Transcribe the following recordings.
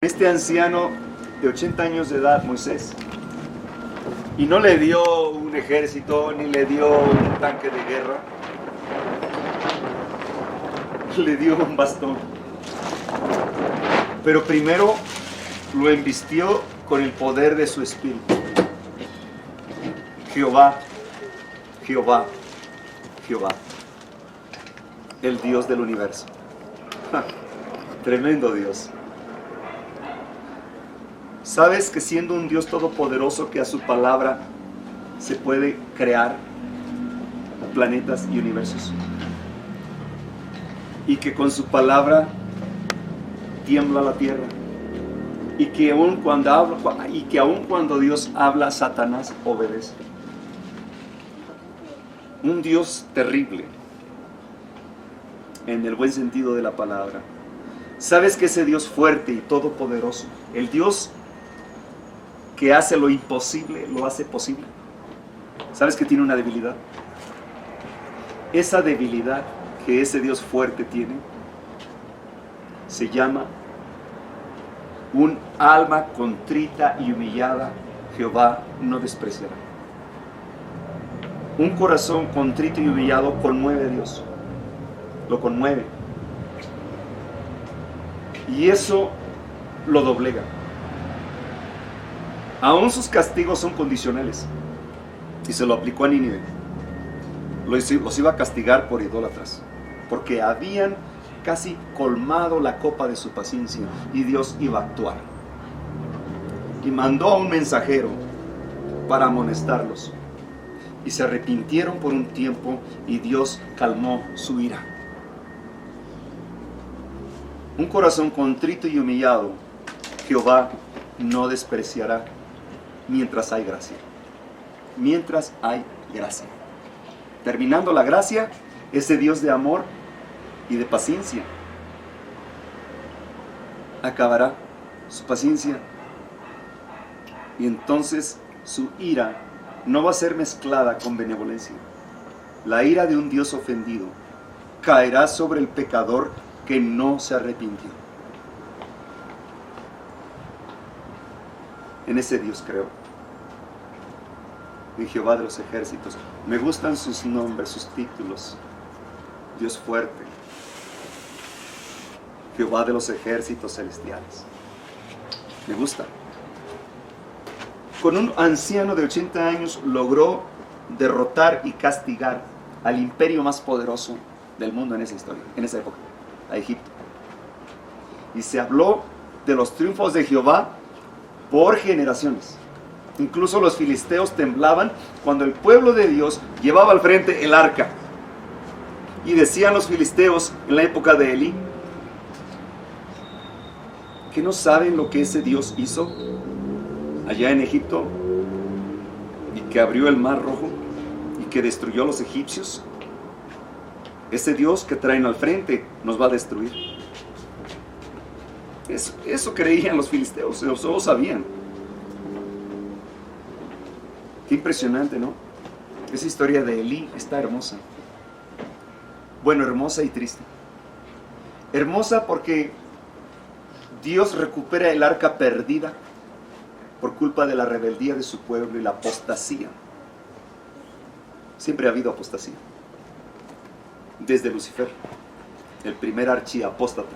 Este anciano de 80 años de edad, Moisés, y no le dio un ejército ni le dio un tanque de guerra, le dio un bastón. Pero primero lo embistió con el poder de su espíritu. Jehová, Jehová, Jehová, el Dios del universo. Tremendo Dios. ¿Sabes que siendo un Dios todopoderoso, que a su palabra se puede crear planetas y universos? Y que con su palabra tiembla la tierra. Y que aun cuando Dios habla, Satanás obedece. Un Dios terrible, en el buen sentido de la palabra. ¿Sabes que ese Dios fuerte y todopoderoso, el Dios que hace lo imposible, lo hace posible? ¿Sabes que tiene una debilidad? Esa debilidad que ese Dios fuerte tiene se llama un alma contrita y humillada. Jehová no despreciará. Un corazón contrito y humillado conmueve a Dios. Lo conmueve. Y eso lo doblega. Aún sus castigos son condicionales. Y se lo aplicó a Nínive. Los iba a castigar por idólatras, porque habían casi colmado la copa de su paciencia, y Dios iba a actuar. Y mandó a un mensajero para amonestarlos. Y se arrepintieron por un tiempo, y Dios calmó su ira. Un corazón contrito y humillado, Jehová no despreciará mientras hay gracia. Mientras hay gracia. Terminando la gracia, ese Dios de amor y de paciencia acabará su paciencia, y entonces su ira no va a ser mezclada con benevolencia. La ira de un Dios ofendido caerá sobre el pecador que no se arrepintió. En ese Dios creo, en Jehová de los ejércitos. Me gustan sus nombres, sus títulos. Dios fuerte, Jehová de los ejércitos celestiales. Me gusta. Con un anciano de 80 años logró derrotar y castigar al imperio más poderoso del mundo en esa historia, en esa época, a Egipto. Y se habló de los triunfos de Jehová por generaciones. Incluso los filisteos temblaban cuando el pueblo de Dios llevaba al frente el arca. Y decían los filisteos en la época de Elí, que no saben lo que ese Dios hizo allá en Egipto, y que abrió el mar rojo y que destruyó a los egipcios. Ese Dios que traen al frente nos va a destruir. Eso creían los filisteos, eso lo sabían. Qué impresionante, ¿no? Esa historia de Elí está hermosa. Bueno, hermosa y triste. Hermosa porque Dios recupera el arca perdida por culpa de la rebeldía de su pueblo y la apostasía. Siempre ha habido apostasía. Desde Lucifer, el primer archiapóstata.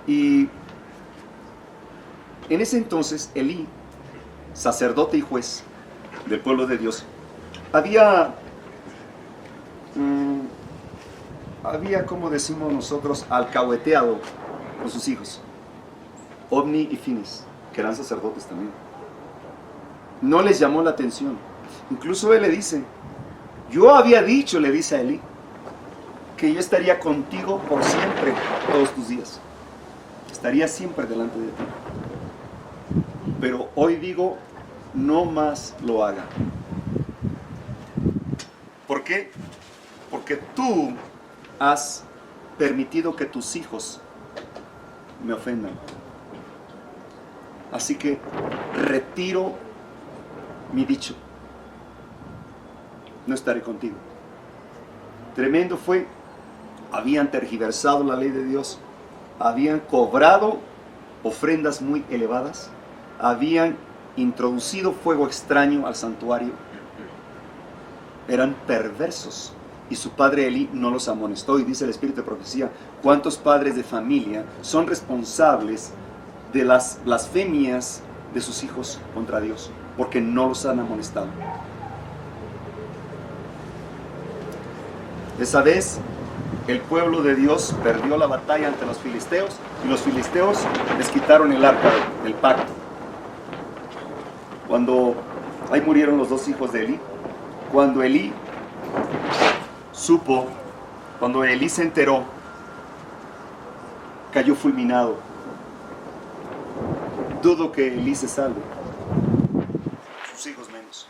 Y en ese entonces Elí, sacerdote y juez del pueblo de Dios, había, como decimos nosotros, alcahueteado con sus hijos, Ovni y Finis, que eran sacerdotes también. No les llamó la atención. Incluso él le dice, yo había dicho, le dice a Elí, que yo estaría contigo por siempre, todos tus días. Estaría siempre delante de ti. Pero hoy digo, no más lo haga. ¿Por qué? Porque tú has permitido que tus hijos me ofendan. Así que retiro mi dicho. No estaré contigo. Tremendo fue. Habían tergiversado la ley de Dios. habían cobrado ofrendas muy elevadas, habían introducido fuego extraño al santuario, eran perversos. Y su padre Elí no los amonestó. Y dice el espíritu de profecía: ¿cuántos padres de familia son responsables de las blasfemias de sus hijos contra Dios? Porque no los han amonestado. Esa vez el pueblo de Dios perdió la batalla ante los filisteos, y los filisteos les quitaron el arca del pacto. Cuando ahí murieron los dos hijos de Elí, cuando Elí supo, cuando Elí se enteró, cayó fulminado. Dudo que Elí se salve, sus hijos menos,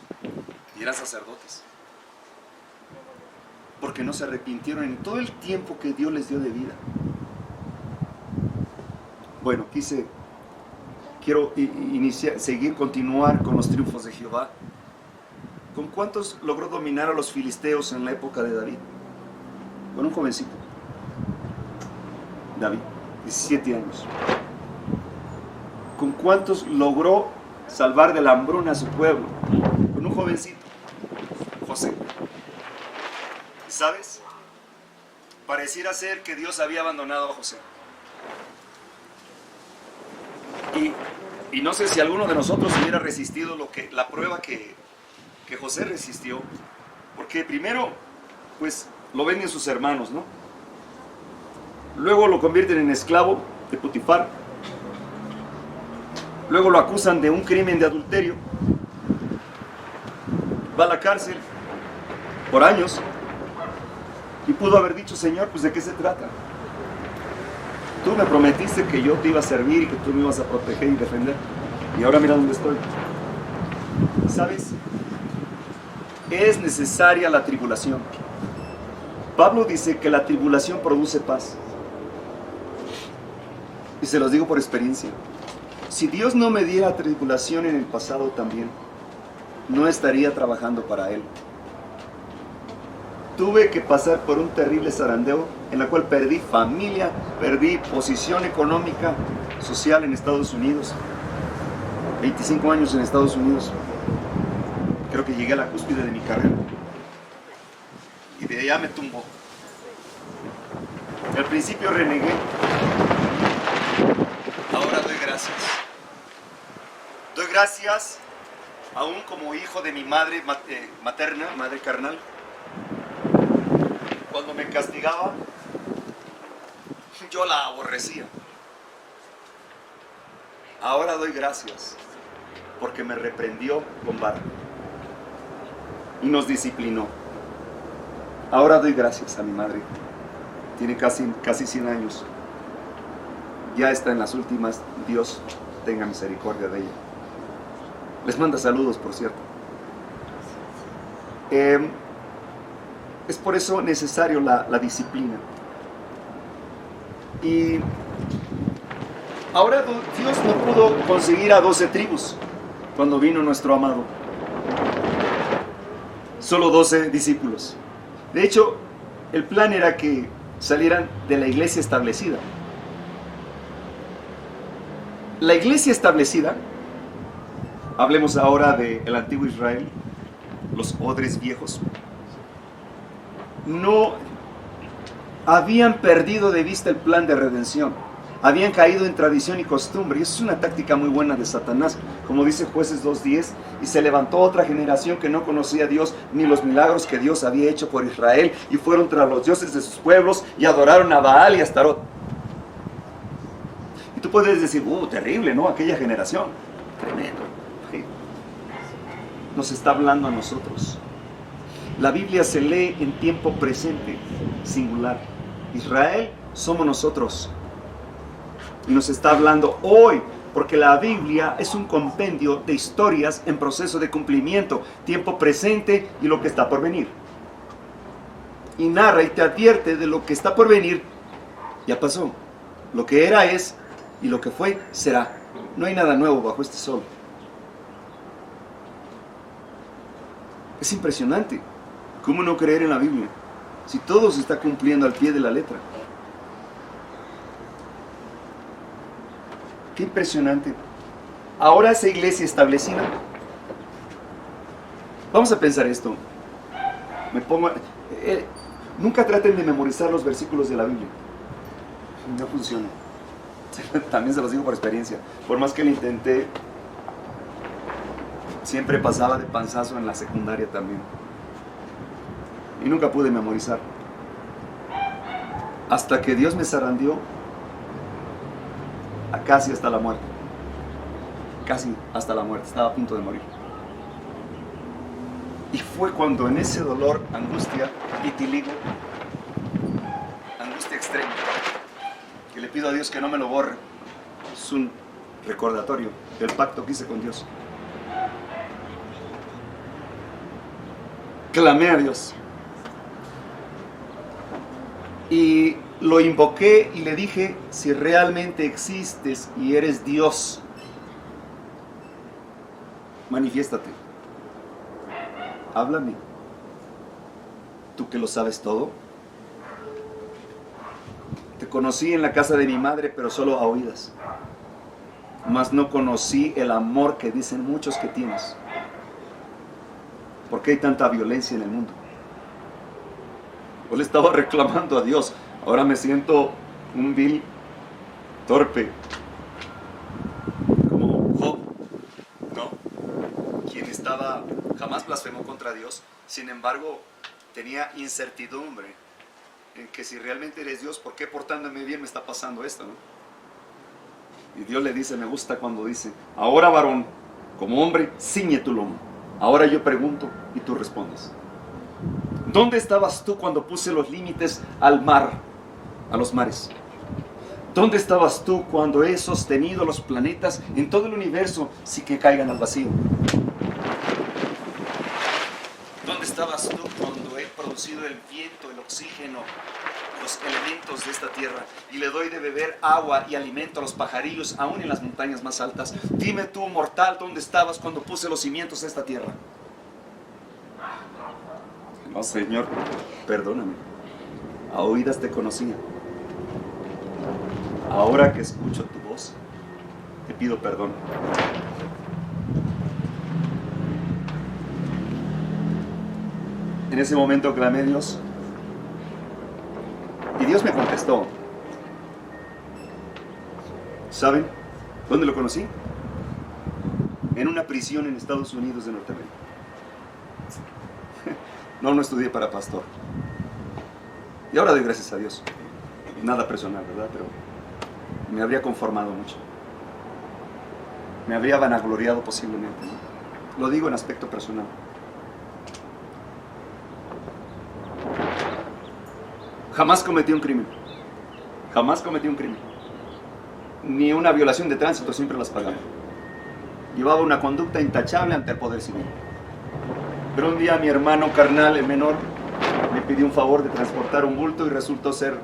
y eran sacerdotes, porque no se arrepintieron en todo el tiempo que Dios les dio de vida. Bueno, quiero continuar con los triunfos de Jehová. ¿Con cuántos logró dominar a los filisteos en la época de David? Con un jovencito, David, 17 años. ¿Con cuántos logró salvar de la hambruna a su pueblo? Con un jovencito, José. ¿Sabes? Pareciera ser que Dios había abandonado a José. Y no sé si alguno de nosotros hubiera resistido la prueba que José resistió, porque primero, pues, lo venden sus hermanos, ¿no? Luego lo convierten en esclavo de Potifar. Luego lo acusan de un crimen de adulterio. Va a la cárcel por años. Y pudo haber dicho: Señor, pues, ¿de qué se trata? Tú me prometiste que yo te iba a servir y que tú me ibas a proteger y defender. Y ahora mira dónde estoy. ¿Sabes? Es necesaria la tribulación. Pablo dice que la tribulación produce paz. Y se los digo por experiencia. Si Dios no me diera tribulación en el pasado también, no estaría trabajando para Él. Tuve que pasar por un terrible zarandeo en la cual perdí familia, perdí posición económica, social en Estados Unidos. 25 años en Estados Unidos. Creo que llegué a la cúspide de mi carrera. Y de allá me tumbó. Al principio renegué. Ahora doy gracias. Doy gracias aún como hijo de mi madre materna, madre carnal. Cuando me castigaba, yo la aborrecía. Ahora doy gracias porque me reprendió con vara y nos disciplinó. Ahora doy gracias a mi madre. Tiene casi 100 años. Ya está en las últimas. Dios tenga misericordia de ella. Les manda saludos, por cierto. Es por eso necesario la disciplina. Y ahora Dios no pudo conseguir a 12 tribus cuando vino nuestro amado. Solo 12 discípulos. De hecho, el plan era que salieran de la iglesia establecida. La iglesia establecida, hablemos ahora del antiguo Israel, los odres viejos, no habían perdido de vista el plan de redención. Habían caído en tradición y costumbre, y eso es una táctica muy buena de Satanás, como dice Jueces 2:10, y se levantó otra generación que no conocía a Dios ni los milagros que Dios había hecho por Israel, y fueron tras los dioses de sus pueblos y adoraron a Baal y a Astarot. Y tú puedes decir: terrible, ¿no? Aquella generación, tremendo. Sí. Nos está hablando a nosotros. La Biblia se lee en tiempo presente, singular. Israel somos nosotros. Y nos está hablando hoy, porque la Biblia es un compendio de historias en proceso de cumplimiento, tiempo presente y lo que está por venir. Y narra y te advierte de lo que está por venir. Ya pasó. Lo que era es, y lo que fue será. No hay nada nuevo bajo este sol. Es impresionante. ¿Cómo no creer en la Biblia? Si todo se está cumpliendo al pie de la letra. Qué impresionante. Ahora esa iglesia establecida. Vamos a pensar esto. Nunca traten de memorizar los versículos de la Biblia. No funciona. También se los digo por experiencia. Por más que lo intenté, siempre pasaba de panzazo en la secundaria también. Y nunca pude memorizar. Hasta que Dios me zarandeó casi hasta la muerte. Casi hasta la muerte. Estaba a punto de morir. Y fue cuando en ese dolor, angustia, vitiligo, angustia extrema, que le pido a Dios que no me lo borre. Es un recordatorio del pacto que hice con Dios. Clamé a Dios. Y lo invoqué y le dije, si realmente existes y eres Dios, manifiéstate. Háblame. Tú que lo sabes todo. Te conocí en la casa de mi madre, pero solo a oídas. Mas no conocí el amor que dicen muchos que tienes. ¿Por qué hay tanta violencia en el mundo? Yo le estaba reclamando a Dios. Ahora me siento un vil torpe. Como Job, ¿no? Quien jamás blasfemó contra Dios. Sin embargo, tenía incertidumbre en que si realmente eres Dios, ¿por qué portándome bien me está pasando esto, no? Y Dios le dice, me gusta cuando dice, ahora varón, como hombre, ciñe tu lomo. Ahora yo pregunto y tú respondes. ¿Dónde estabas tú cuando puse los límites al mar, a los mares? ¿Dónde estabas tú cuando he sostenido los planetas en todo el universo sin que caigan al vacío? ¿Dónde estabas tú cuando he producido el viento, el oxígeno, los elementos de esta tierra y le doy de beber agua y alimento a los pajarillos aún en las montañas más altas? Dime tú, mortal, ¿dónde estabas cuando puse los cimientos de esta tierra? No, Señor, perdóname. A oídas te conocía. Ahora que escucho tu voz, te pido perdón. En ese momento clamé a Dios y Dios me contestó. ¿Saben dónde lo conocí? En una prisión en Estados Unidos de Norteamérica. No estudié para pastor. Y ahora doy gracias a Dios. Nada personal, ¿verdad? Pero me habría conformado mucho. Me habría vanagloriado posiblemente, ¿no? Lo digo en aspecto personal. Jamás cometí un crimen. Jamás cometí un crimen. Ni una violación de tránsito, siempre las pagaba. Llevaba una conducta intachable ante el poder civil. Pero un día mi hermano carnal, el menor, me pidió un favor de transportar un bulto y resultó ser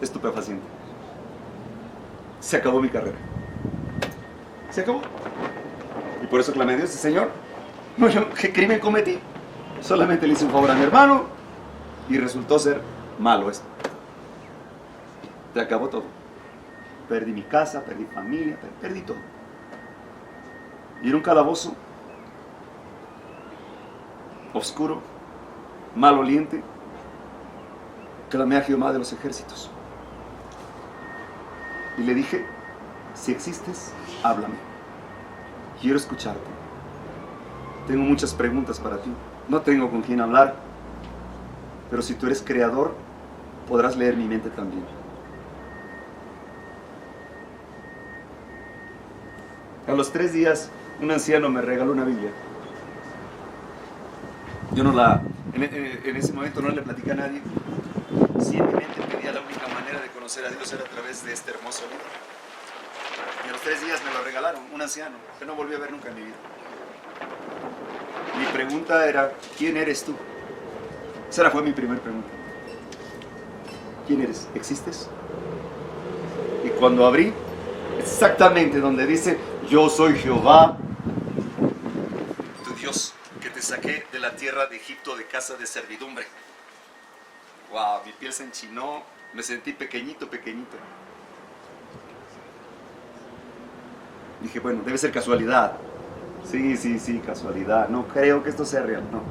estupefaciente. Se acabó mi carrera. Se acabó. Y por eso clamé a Dios, Señor, no, ¿qué crimen cometí? Solamente le hice un favor a mi hermano y resultó ser malo esto. Se acabó todo. Perdí mi casa, perdí familia, perdí todo. Y en un calabozo oscuro, maloliente, clamé a Jehová de los ejércitos. Y le dije, si existes, háblame. Quiero escucharte. Tengo muchas preguntas para ti. No tengo con quién hablar. Pero si tú eres creador, podrás leer mi mente también. A los 3 días, un anciano me regaló una Biblia. Yo en ese momento no le platicé a nadie. Sí, en mi mente pedía la única manera de conocer a Dios era a través de este hermoso libro. Y a los 3 días me lo regalaron, un anciano, que no volví a ver nunca en mi vida. Mi pregunta era, ¿quién eres tú? Esa fue mi primera pregunta. ¿Quién eres? ¿Existes? Y cuando abrí, exactamente donde dice, yo soy Jehová, tu Dios, que te saqué de la tierra de Egipto de casa de servidumbre. Wow, mi piel se enchinó, me sentí pequeñito. Dije, bueno, debe ser casualidad. Sí, casualidad. No creo que esto sea real, no.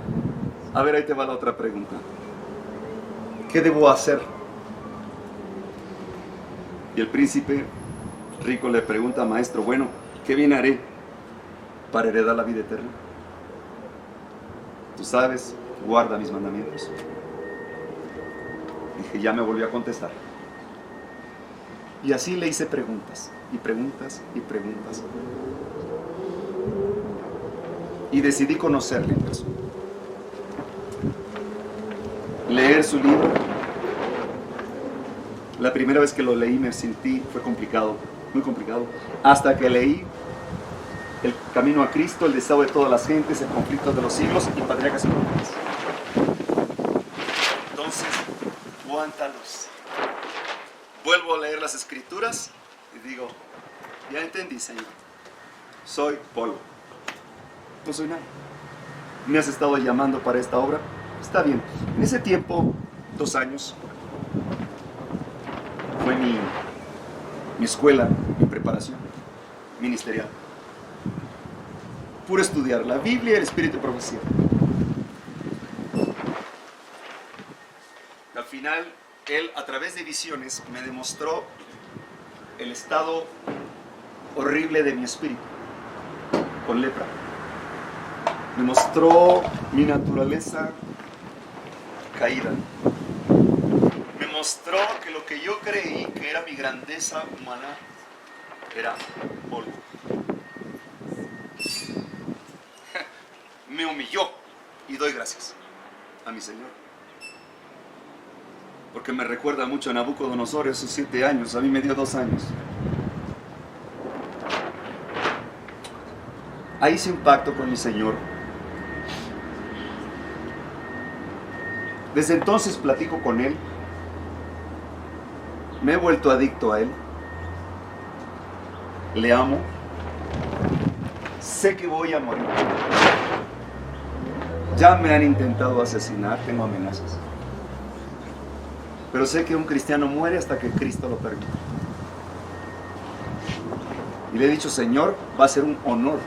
A ver, ahí te va la otra pregunta. ¿Qué debo hacer? Y el príncipe rico le pregunta, maestro, bueno, ¿qué bien haré para heredar la vida eterna? Tú sabes, guarda mis mandamientos. Dije, ya me volvió a contestar. Y así le hice preguntas, y preguntas, y preguntas. Y decidí conocerle en persona. Leer su libro. La primera vez que lo leí me sentí, fue complicado, muy complicado. Hasta que leí El camino a Cristo, el deseo de todas las gentes, el conflicto de los siglos y Patriarcas y Profetas. Entonces, cuánta luz. Vuelvo a leer las Escrituras y digo, ya entendí, Señor. Soy polvo. No soy nada. ¿Me has estado llamando para esta obra? Está bien. En ese tiempo, 2 años, fue mi escuela, mi preparación ministerial. Puro estudiar la Biblia y el Espíritu de Profecía. Al final, él, a través de visiones, me demostró el estado horrible de mi espíritu, con lepra. Me mostró mi naturaleza caída. Me mostró que lo que yo creí que era mi grandeza humana era polvo. Me humilló y doy gracias a mi Señor. Porque me recuerda mucho a Nabucodonosor, esos 7 años. A mí me dio 2 años. Ahí hice un pacto con mi Señor. Desde entonces platico con Él. Me he vuelto adicto a Él. Le amo. Sé que voy a morir. Ya me han intentado asesinar, tengo amenazas. Pero sé que un cristiano muere hasta que Cristo lo permita. Y le he dicho, Señor, va a ser un honor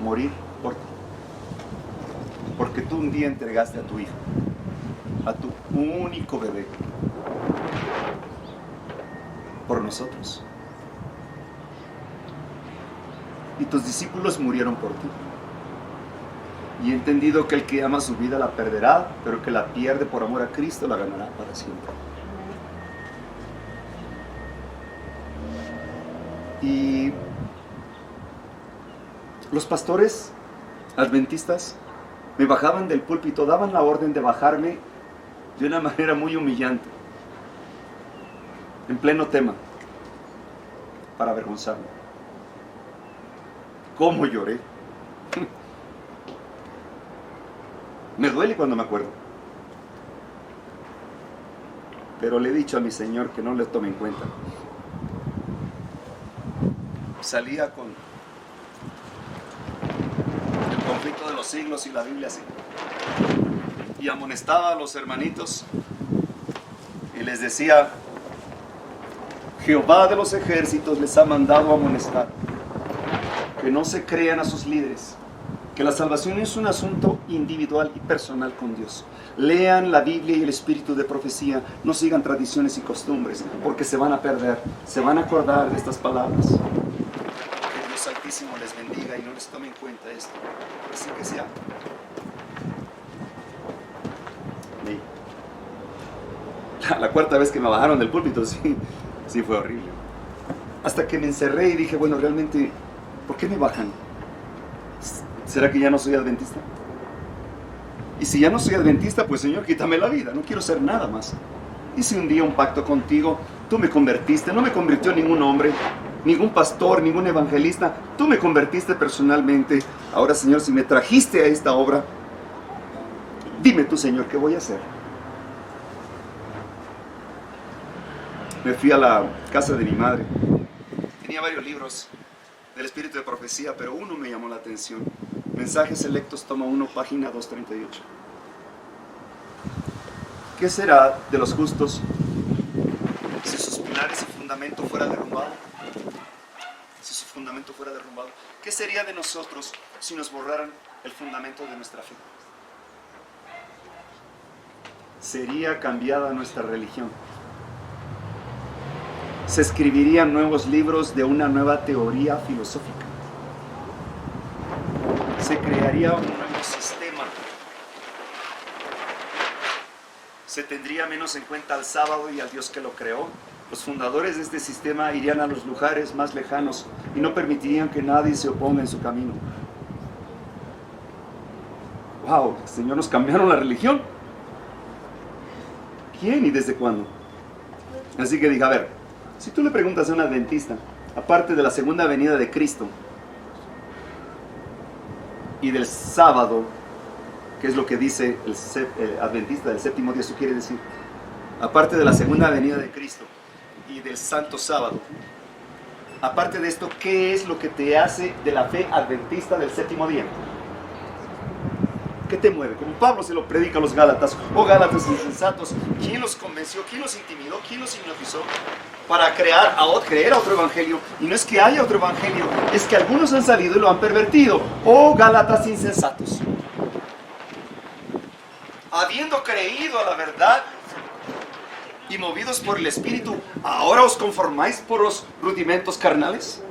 morir por ti. Porque tú un día entregaste a tu hijo, a tu único bebé, por nosotros. Y tus discípulos murieron por ti. Y he entendido que el que ama su vida la perderá, pero que la pierde por amor a Cristo la ganará para siempre. Y los pastores adventistas me bajaban del púlpito, daban la orden de bajarme de una manera muy humillante, en pleno tema, para avergonzarme. ¿Cómo lloré? Me duele cuando me acuerdo. Pero le he dicho a mi Señor que no le tome en cuenta. Salía con el conflicto de los siglos y la Biblia así. Y amonestaba a los hermanitos y les decía, Jehová de los ejércitos les ha mandado amonestar que no se crean a sus líderes, que la salvación es un asunto individual y personal con Dios. Lean la Biblia y el espíritu de profecía, no sigan tradiciones y costumbres, porque se van a perder, se van a acordar de estas palabras. Que Dios Altísimo les bendiga y no les tome en cuenta esto. Así que sea. La 4ª vez que me bajaron del púlpito, sí fue horrible. Hasta que me encerré y dije, bueno, realmente, ¿por qué me bajan? ¿Será que ya no soy adventista? Y si ya no soy adventista, pues Señor, quítame la vida, no quiero ser nada más. Hice un día un pacto contigo, tú me convertiste, no me convirtió ningún hombre, ningún pastor, ningún evangelista, tú me convertiste personalmente. Ahora, Señor, si me trajiste a esta obra, dime tú, Señor, ¿qué voy a hacer? Me fui a la casa de mi madre. Tenía varios libros del espíritu de profecía, pero uno me llamó la atención. Mensajes Selectos, toma 1, página 238. ¿Qué será de los justos si sus pilares y fundamento fuera derrumbado? Si su fundamento fuera derrumbado, ¿qué sería de nosotros si nos borraran el fundamento de nuestra fe? Sería cambiada nuestra religión. Se escribirían nuevos libros de una nueva teoría filosófica. Se crearía un nuevo sistema. Se tendría menos en cuenta al sábado y al Dios que lo creó. Los fundadores de este sistema irían a los lugares más lejanos y no permitirían que nadie se oponga en su camino. ¡Wow! Señor, nos cambiaron la religión. ¿Quién y desde cuándo? Así que dije, a ver, si tú le preguntas a un adventista, aparte de la segunda venida de Cristo y del sábado, ¿qué es lo que dice el adventista del séptimo día? Eso quiere decir, aparte de la segunda venida de Cristo y del santo sábado, aparte de esto, ¿qué es lo que te hace de la fe adventista del séptimo día? ¿Qué te mueve? Como Pablo se lo predica a los Gálatas. Oh Gálatas insensatos, ¿quién los convenció? ¿Quién los intimidó? ¿Quién los hipnotizó para creer a otro evangelio? Y no es que haya otro evangelio, es que algunos han salido y lo han pervertido. Oh Gálatas insensatos, habiendo creído a la verdad y movidos por el Espíritu, ¿ahora os conformáis por los rudimentos carnales?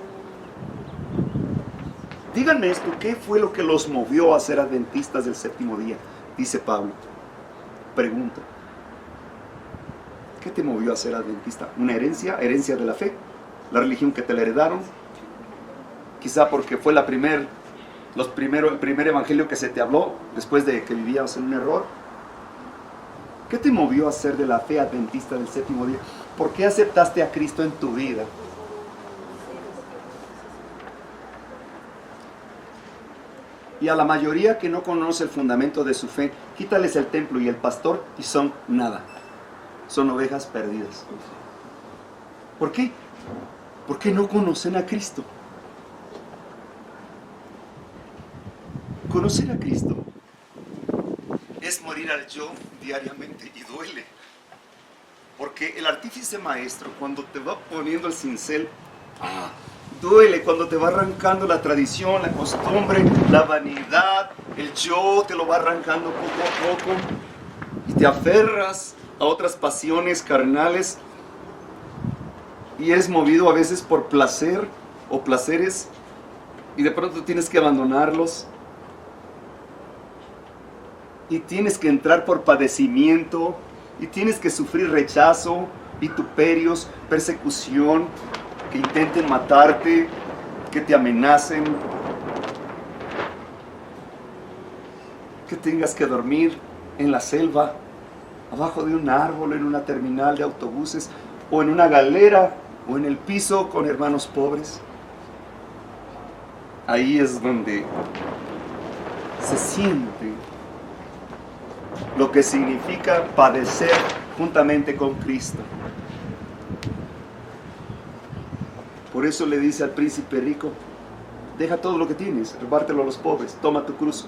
Díganme esto, ¿qué fue lo que los movió a ser adventistas del séptimo día? Dice Pablo. Pregunta. ¿Qué te movió a ser adventista? ¿Una herencia? ¿Herencia de la fe? ¿La religión que te la heredaron? Quizá porque fue el primer evangelio que se te habló después de que vivías en un error. ¿Qué te movió a ser de la fe adventista del séptimo día? ¿Por qué aceptaste a Cristo en tu vida? Y a la mayoría que no conoce el fundamento de su fe, quítales el templo y el pastor y son nada. Son ovejas perdidas. ¿Por qué? Porque no conocen a Cristo. Conocer a Cristo es morir al yo diariamente y duele. Porque el artífice maestro, cuando te va poniendo el cincel, duele cuando te va arrancando la tradición, la costumbre, la vanidad, el yo te lo va arrancando poco a poco y te aferras a otras pasiones carnales y eres movido a veces por placer o placeres y de pronto tienes que abandonarlos y tienes que entrar por padecimiento y tienes que sufrir rechazo, vituperios, persecución, que intenten matarte, que te amenacen, que tengas que dormir en la selva, abajo de un árbol, en una terminal de autobuses, o en una galera, o en el piso con hermanos pobres. Ahí es donde se siente lo que significa padecer juntamente con Cristo. Por eso le dice al príncipe rico, deja todo lo que tienes, repártelo a los pobres, toma tu cruz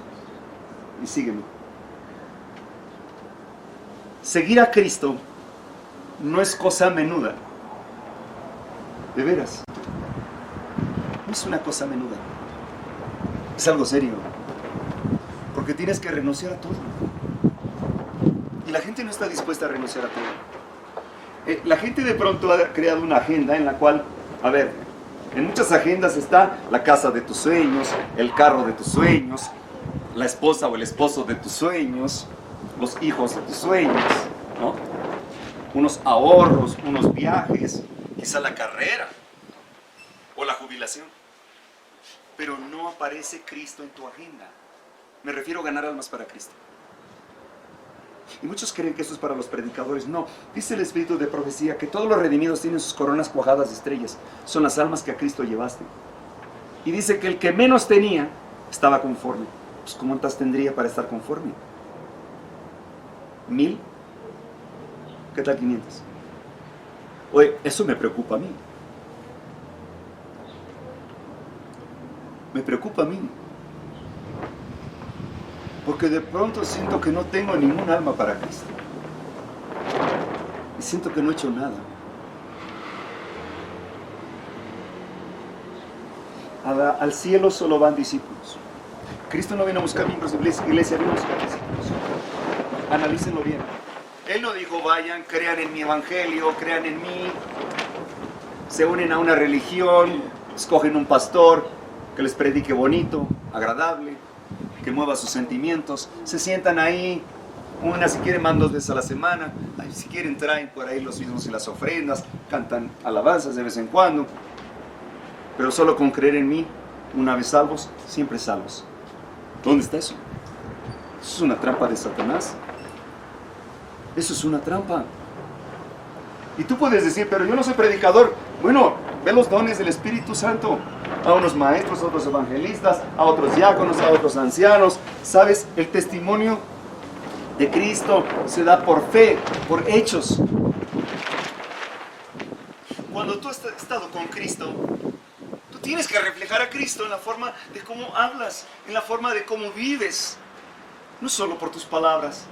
y sígueme. Seguir a Cristo no es cosa menuda, de veras, no es una cosa menuda, es algo serio, porque tienes que renunciar a todo. Y la gente no está dispuesta a renunciar a todo. La gente de pronto ha creado una agenda en la cual, a ver, en muchas agendas está la casa de tus sueños, el carro de tus sueños, la esposa o el esposo de tus sueños, los hijos de tus sueños, ¿no? Unos ahorros, unos viajes, quizá la carrera o la jubilación. Pero no aparece Cristo en tu agenda. Me refiero a ganar almas para Cristo. Y muchos creen que eso es para los predicadores. No, dice el Espíritu de profecía que todos los redimidos tienen sus coronas cuajadas de estrellas. Son las almas que a Cristo llevaste. Y dice que el que menos tenía estaba conforme. Pues ¿cuántas tendría para estar conforme? ¿1000? ¿Qué tal 500? Oye, eso me preocupa a mí. Me preocupa a mí. Porque de pronto siento que no tengo ningún alma para Cristo. Y siento que no he hecho nada. Al cielo solo van discípulos. Cristo no vino a buscar miembros de iglesia, vino a buscar discípulos. Analícenlo bien. Él no dijo, vayan, crean en mi evangelio, crean en mí, se unen a una religión, escogen un pastor que les predique bonito, agradable, que mueva sus sentimientos, se sientan ahí, si quieren van 2 veces a la semana, si quieren traen por ahí los mismos y las ofrendas, cantan alabanzas de vez en cuando, pero solo con creer en mí, una vez salvos, siempre salvos. ¿Dónde está eso? Eso es una trampa de Satanás. Eso es una trampa. Y tú puedes decir, pero yo no soy predicador. Bueno, ve los dones del Espíritu Santo. A unos maestros, a otros evangelistas, a otros diáconos, a otros ancianos. ¿Sabes? El testimonio de Cristo se da por fe, por hechos. Cuando tú has estado con Cristo, tú tienes que reflejar a Cristo en la forma de cómo hablas, en la forma de cómo vives. No solo por tus palabras.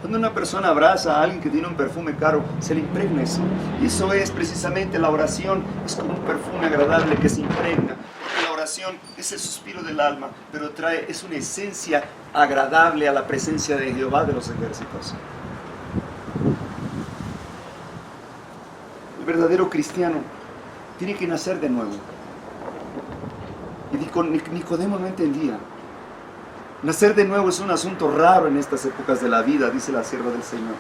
Cuando una persona abraza a alguien que tiene un perfume caro, se le impregna eso. Y eso es precisamente la oración, es como un perfume agradable que se impregna. Porque la oración es el suspiro del alma, pero es una esencia agradable a la presencia de Jehová de los ejércitos. El verdadero cristiano tiene que nacer de nuevo. Y Nicodemo no entendía. Nacer de nuevo es un asunto raro en estas épocas de la vida, dice la sierva del Señor.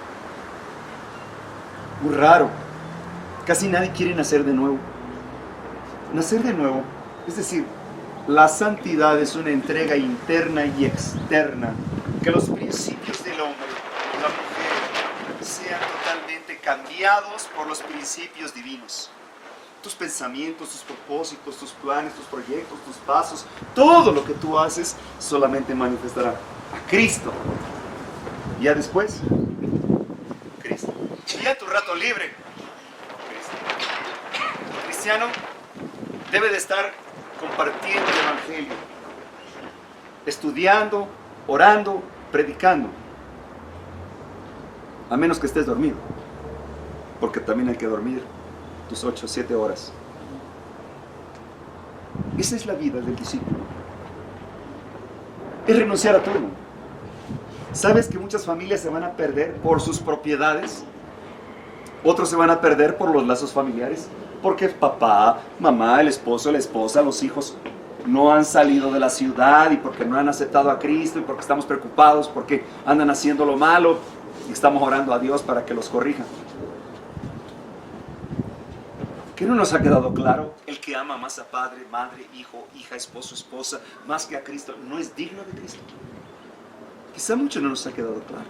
Muy raro. Casi nadie quiere nacer de nuevo. Nacer de nuevo, es decir, la santidad es una entrega interna y externa. Que los principios del hombre y la mujer sean totalmente cambiados por los principios divinos. Tus pensamientos, tus propósitos, tus planes, tus proyectos, tus pasos, todo lo que tú haces solamente manifestará a Cristo. Y ya después, Cristo. Y ya tu rato libre, Cristo. El cristiano debe de estar compartiendo el evangelio, estudiando, orando, predicando. A menos que estés dormido, porque también hay que dormir tus 8 o 7 horas. Esa es la vida del discípulo. Es renunciar a todo. ¿Sabes que muchas familias se van a perder por sus propiedades? Otros se van a perder por los lazos familiares. Porque papá, mamá, el esposo, la esposa, los hijos no han salido de la ciudad y porque no han aceptado a Cristo y porque estamos preocupados porque andan haciendo lo malo y estamos orando a Dios para que los corrija. ¿Qué no nos ha quedado claro? El que ama más a padre, madre, hijo, hija, esposo, esposa, más que a Cristo, no es digno de Cristo. Quizá mucho no nos ha quedado claro.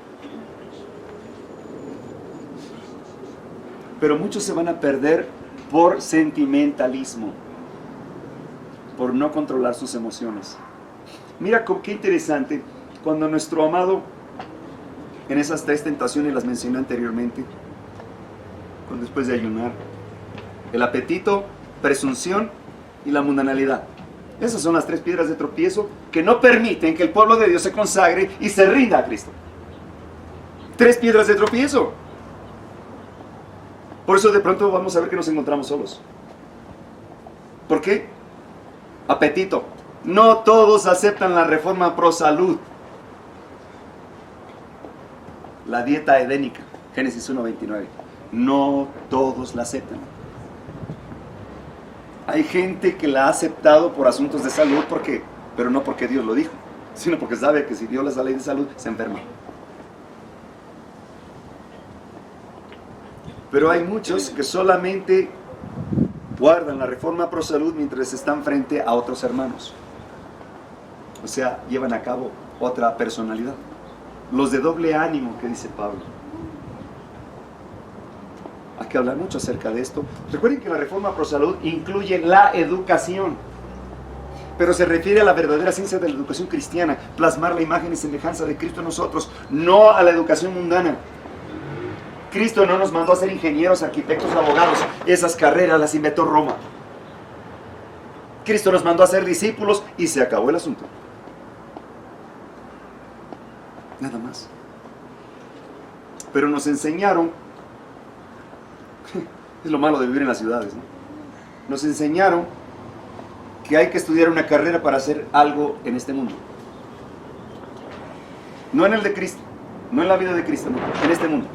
Pero muchos se van a perder por sentimentalismo, por no controlar sus emociones. Mira qué interesante, cuando nuestro amado, en esas 3 tentaciones las mencioné anteriormente, cuando después de ayunar, el apetito, presunción y la mundanalidad. Esas son las 3 piedras de tropiezo que no permiten que el pueblo de Dios se consagre y se rinda a Cristo. 3 piedras de tropiezo. Por eso de pronto vamos a ver que nos encontramos solos. ¿Por qué? Apetito. No todos aceptan la reforma pro salud. La dieta edénica. Génesis 1:29. No todos la aceptan. Hay gente que la ha aceptado por asuntos de salud, pero no porque Dios lo dijo, sino porque sabe que si Dios les da ley de salud, se enferma. Pero hay muchos que solamente guardan la reforma pro salud mientras están frente a otros hermanos. O sea, llevan a cabo otra personalidad. Los de doble ánimo, que dice Pablo. Hay que hablar mucho acerca de esto. Recuerden que la reforma pro salud incluye la educación, pero se refiere a la verdadera ciencia de la educación cristiana, plasmar la imagen y semejanza de Cristo en nosotros, no a la educación mundana. Cristo no nos mandó a ser ingenieros, arquitectos, abogados. Esas carreras las inventó Roma. Cristo nos mandó a ser discípulos y se acabó el asunto. Nada más. Pero nos enseñaron Es lo malo de vivir en las ciudades, ¿no? Nos enseñaron que hay que estudiar una carrera para hacer algo en este mundo. No en el de Cristo, no en la vida de Cristo, no, en este mundo.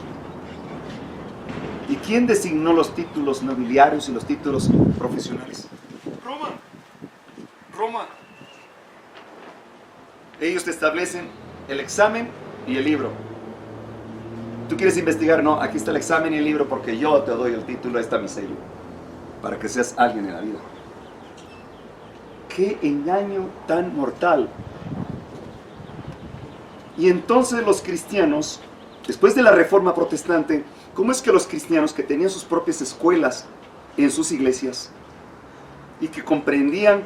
¿Y quién designó los títulos nobiliarios y los títulos profesionales? Roma. Roma. Ellos te establecen el examen y el libro. ¿Tú quieres investigar? No, aquí está el examen y el libro porque yo te doy el título, esta mi sello, para que seas alguien en la vida. ¡Qué engaño tan mortal! Y entonces los cristianos, después de la Reforma Protestante, ¿cómo es que los cristianos que tenían sus propias escuelas en sus iglesias y que comprendían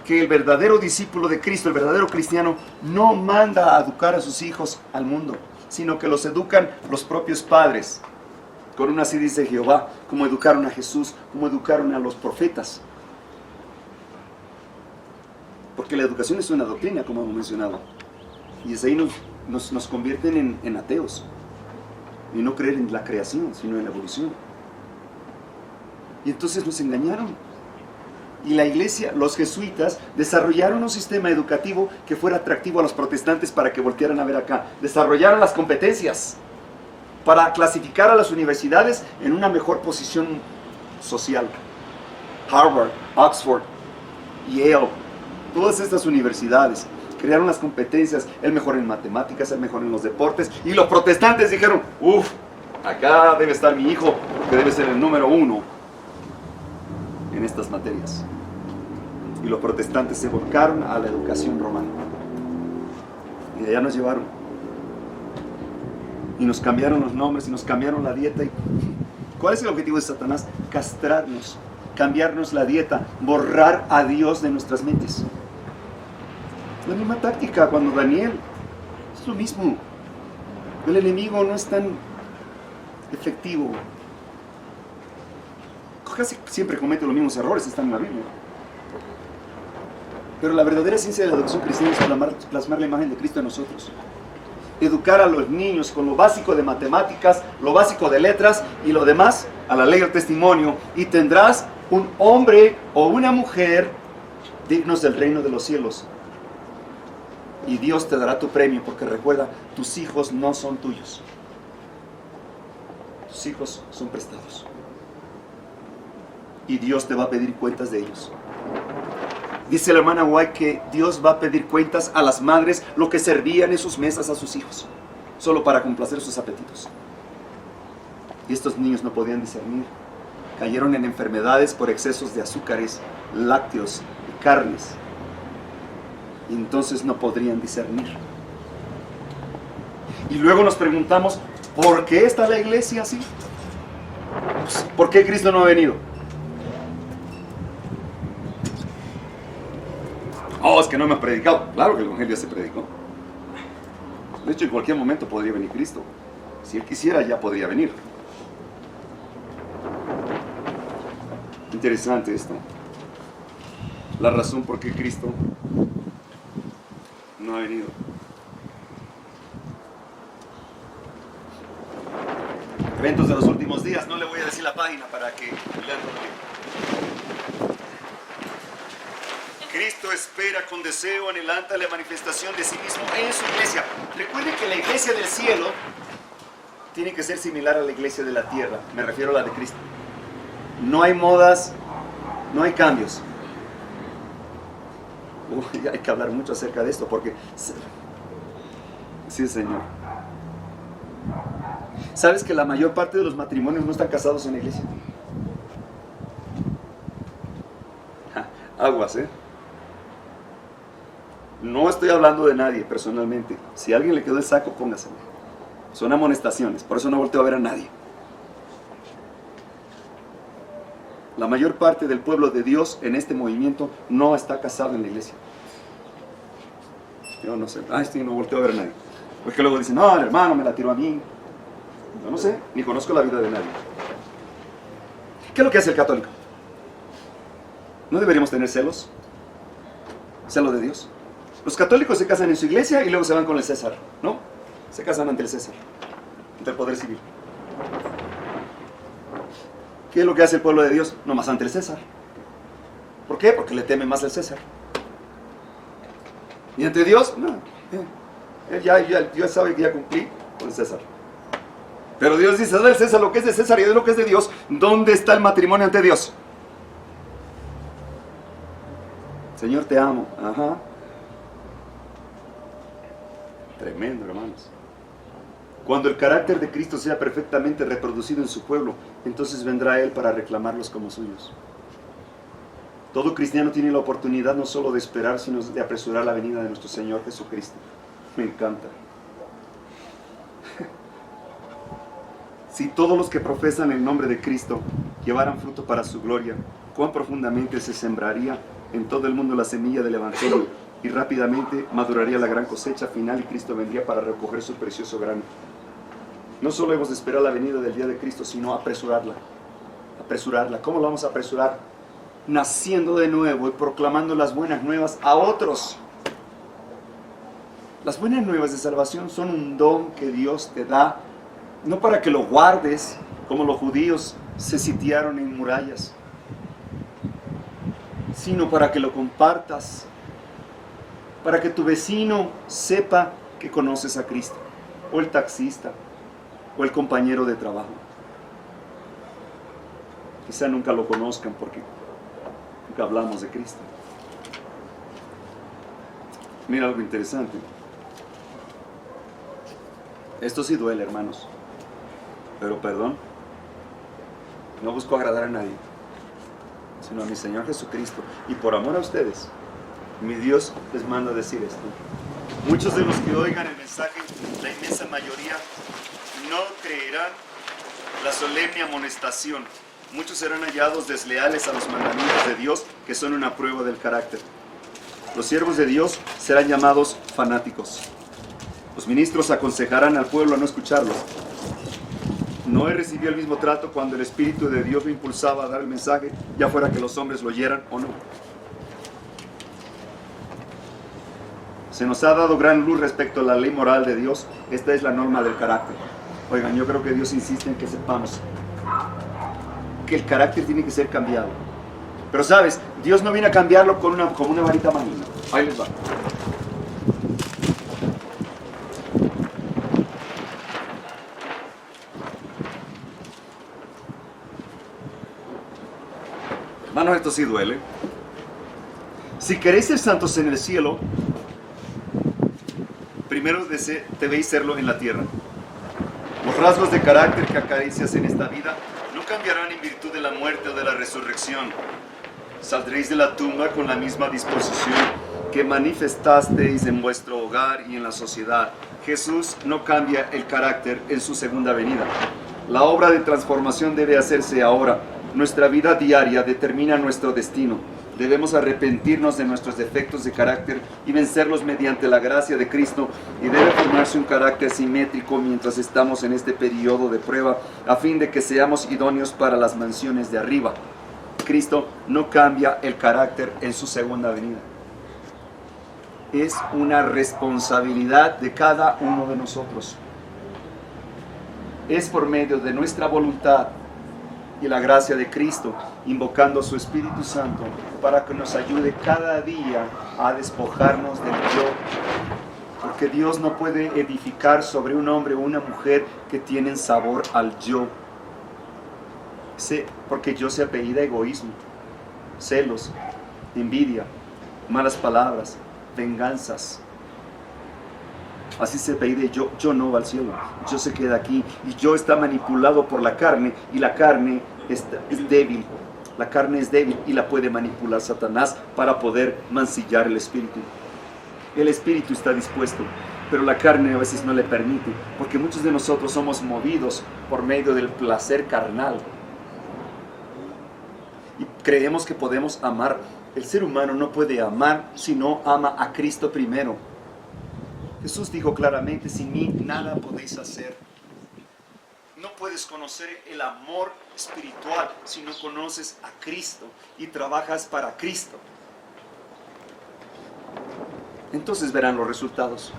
que el verdadero discípulo de Cristo, el verdadero cristiano, no manda a educar a sus hijos al mundo, sino que los educan los propios padres? Con una así dice Jehová, como educaron a Jesús, como educaron a los profetas. Porque la educación es una doctrina, como hemos mencionado. Y es ahí nos convierten en ateos. Y no creer en la creación, sino en la evolución. Y entonces nos engañaron. Y la iglesia, los jesuitas, desarrollaron un sistema educativo que fuera atractivo a los protestantes para que voltearan a ver acá. Desarrollaron las competencias para clasificar a las universidades en una mejor posición social. Harvard, Oxford, Yale, todas estas universidades crearon las competencias, el mejor en matemáticas, el mejor en los deportes, y los protestantes dijeron, acá debe estar mi hijo, que debe ser el número 1 en estas materias. Y los protestantes se volcaron a la educación romana. Y de allá nos llevaron. Y nos cambiaron los nombres, y nos cambiaron la dieta. ¿Cuál es el objetivo de Satanás? Castrarnos, cambiarnos la dieta, borrar a Dios de nuestras mentes. La misma táctica cuando Daniel, es lo mismo. El enemigo no es tan efectivo. Casi siempre comete los mismos errores, están en la Biblia. Pero la verdadera ciencia de la educación cristiana es plasmar la imagen de Cristo en nosotros. Educar a los niños con lo básico de matemáticas, lo básico de letras y lo demás a la ley del testimonio. Y tendrás un hombre o una mujer dignos del reino de los cielos. Y Dios te dará tu premio, porque recuerda, tus hijos no son tuyos. Tus hijos son prestados. Y Dios te va a pedir cuentas de ellos. Dice la hermana White que Dios va a pedir cuentas a las madres lo que servían en sus mesas a sus hijos, solo para complacer sus apetitos. Y estos niños no podían discernir. Cayeron en enfermedades por excesos de azúcares, lácteos y carnes. Y entonces no podrían discernir. Y luego nos preguntamos, ¿por qué está la iglesia así? ¿Por qué Cristo no ha venido? Es que no me ha predicado. Claro que el evangelio se predicó. De hecho, en cualquier momento podría venir Cristo. Si Él quisiera, ya podría venir. Interesante esto. La razón por qué Cristo no ha venido. Eventos de los últimos días. No le voy a decir la página para que lean todo. Cristo espera con deseo anhelante la manifestación de sí mismo en su iglesia. Recuerden que la iglesia del cielo tiene que ser similar a la iglesia de la tierra. Me refiero a la de Cristo. No hay modas, no hay cambios. Hay que hablar mucho acerca de esto porque... Sí, Señor. ¿Sabes que la mayor parte de los matrimonios no están casados en la iglesia? Aguas, ¿eh? No estoy hablando de nadie personalmente. Si a alguien le quedó el saco, póngaselo. Son amonestaciones, por eso no volteo a ver a nadie. La mayor parte del pueblo de Dios en este movimiento no está casado en la iglesia. Yo no sé, sí, no volteo a ver a nadie. Porque luego dicen, no, el hermano me la tiró a mí. Yo no sé, ni conozco la vida de nadie. ¿Qué es lo que hace el católico? ¿No deberíamos tener celos? ¿Celo de Dios? Los católicos se casan en su iglesia y luego se van con el César, ¿no? Se casan ante el César, ante el poder civil. ¿Qué es lo que hace el pueblo de Dios? Nomás ante el César. ¿Por qué? Porque le teme más al César. Y ante Dios, no. Él ya sabe que ya cumplí con el César. Pero Dios dice, da al César lo que es de César y de lo que es de Dios. ¿Dónde está el matrimonio ante Dios? Señor, te amo. Ajá. Tremendo, hermanos. Cuando el carácter de Cristo sea perfectamente reproducido en su pueblo, entonces vendrá Él para reclamarlos como suyos. Todo cristiano tiene la oportunidad no solo de esperar, sino de apresurar la venida de nuestro Señor Jesucristo. Me encanta. Si todos los que profesan el nombre de Cristo llevaran fruto para su gloria, cuán profundamente se sembraría en todo el mundo la semilla del Evangelio y rápidamente maduraría la gran cosecha final y Cristo vendría para recoger su precioso grano. No solo hemos de esperar la venida del día de Cristo, sino apresurarla. Apresurarla. ¿Cómo lo vamos a apresurar? Naciendo de nuevo y proclamando las buenas nuevas a otros. Las buenas nuevas de salvación son un don que Dios te da, no para que lo guardes, como los judíos se sitiaron en murallas, sino para que lo compartas, para que tu vecino sepa que conoces a Cristo, o el taxista, o el compañero de trabajo. Quizá nunca lo conozcan porque nunca hablamos de Cristo. Mira algo interesante. Esto sí duele, hermanos. Pero perdón, no busco agradar a nadie, sino a mi Señor Jesucristo. Y por amor a ustedes, mi Dios les manda a decir esto. Muchos de los que oigan el mensaje, la inmensa mayoría, no creerán la solemne amonestación. Muchos serán hallados desleales a los mandamientos de Dios, que son una prueba del carácter. Los siervos de Dios serán llamados fanáticos. Los ministros aconsejarán al pueblo a no escucharlos. Noé recibió el mismo trato cuando el Espíritu de Dios lo impulsaba a dar el mensaje, ya fuera que los hombres lo oyeran o no. Se nos ha dado gran luz respecto a la ley moral de Dios. Esta es la norma del carácter. Oigan, yo creo que Dios insiste en que sepamos que el carácter tiene que ser cambiado. Pero sabes, Dios no viene a cambiarlo como una varita mágica. Ahí les va. Hermanos, esto sí duele. Si queréis ser santos en el cielo, primero debéis serlo en la tierra. Los rasgos de carácter que acaricias en esta vida no cambiarán en virtud de la muerte o de la resurrección. Saldréis de la tumba con la misma disposición que manifestasteis en vuestro hogar y en la sociedad. Jesús no cambia el carácter en su segunda venida. La obra de transformación debe hacerse ahora. Nuestra vida diaria determina nuestro destino. Debemos arrepentirnos de nuestros defectos de carácter y vencerlos mediante la gracia de Cristo, y debe formarse un carácter simétrico mientras estamos en este periodo de prueba, a fin de que seamos idóneos para las mansiones de arriba. Cristo no cambia el carácter en su segunda venida. Es una responsabilidad de cada uno de nosotros. Es por medio de nuestra voluntad y la gracia de Cristo, invocando a su Espíritu Santo para que nos ayude cada día a despojarnos del yo. Porque Dios no puede edificar sobre un hombre o una mujer que tienen sabor al yo. Porque yo se apellida egoísmo, celos, envidia, malas palabras, venganzas. Así se apellida yo no va al cielo, yo se queda aquí, y yo está manipulado por la carne, y la carne es débil. La carne es débil y la puede manipular Satanás para poder mancillar el espíritu. El espíritu está dispuesto, pero la carne a veces no le permite, porque muchos de nosotros somos movidos por medio del placer carnal. Y creemos que podemos amar. El ser humano no puede amar si no ama a Cristo primero. Jesús dijo claramente, sin mí nada podéis hacer. No puedes conocer el amor espiritual si no conoces a Cristo y trabajas para Cristo. Entonces verán los resultados.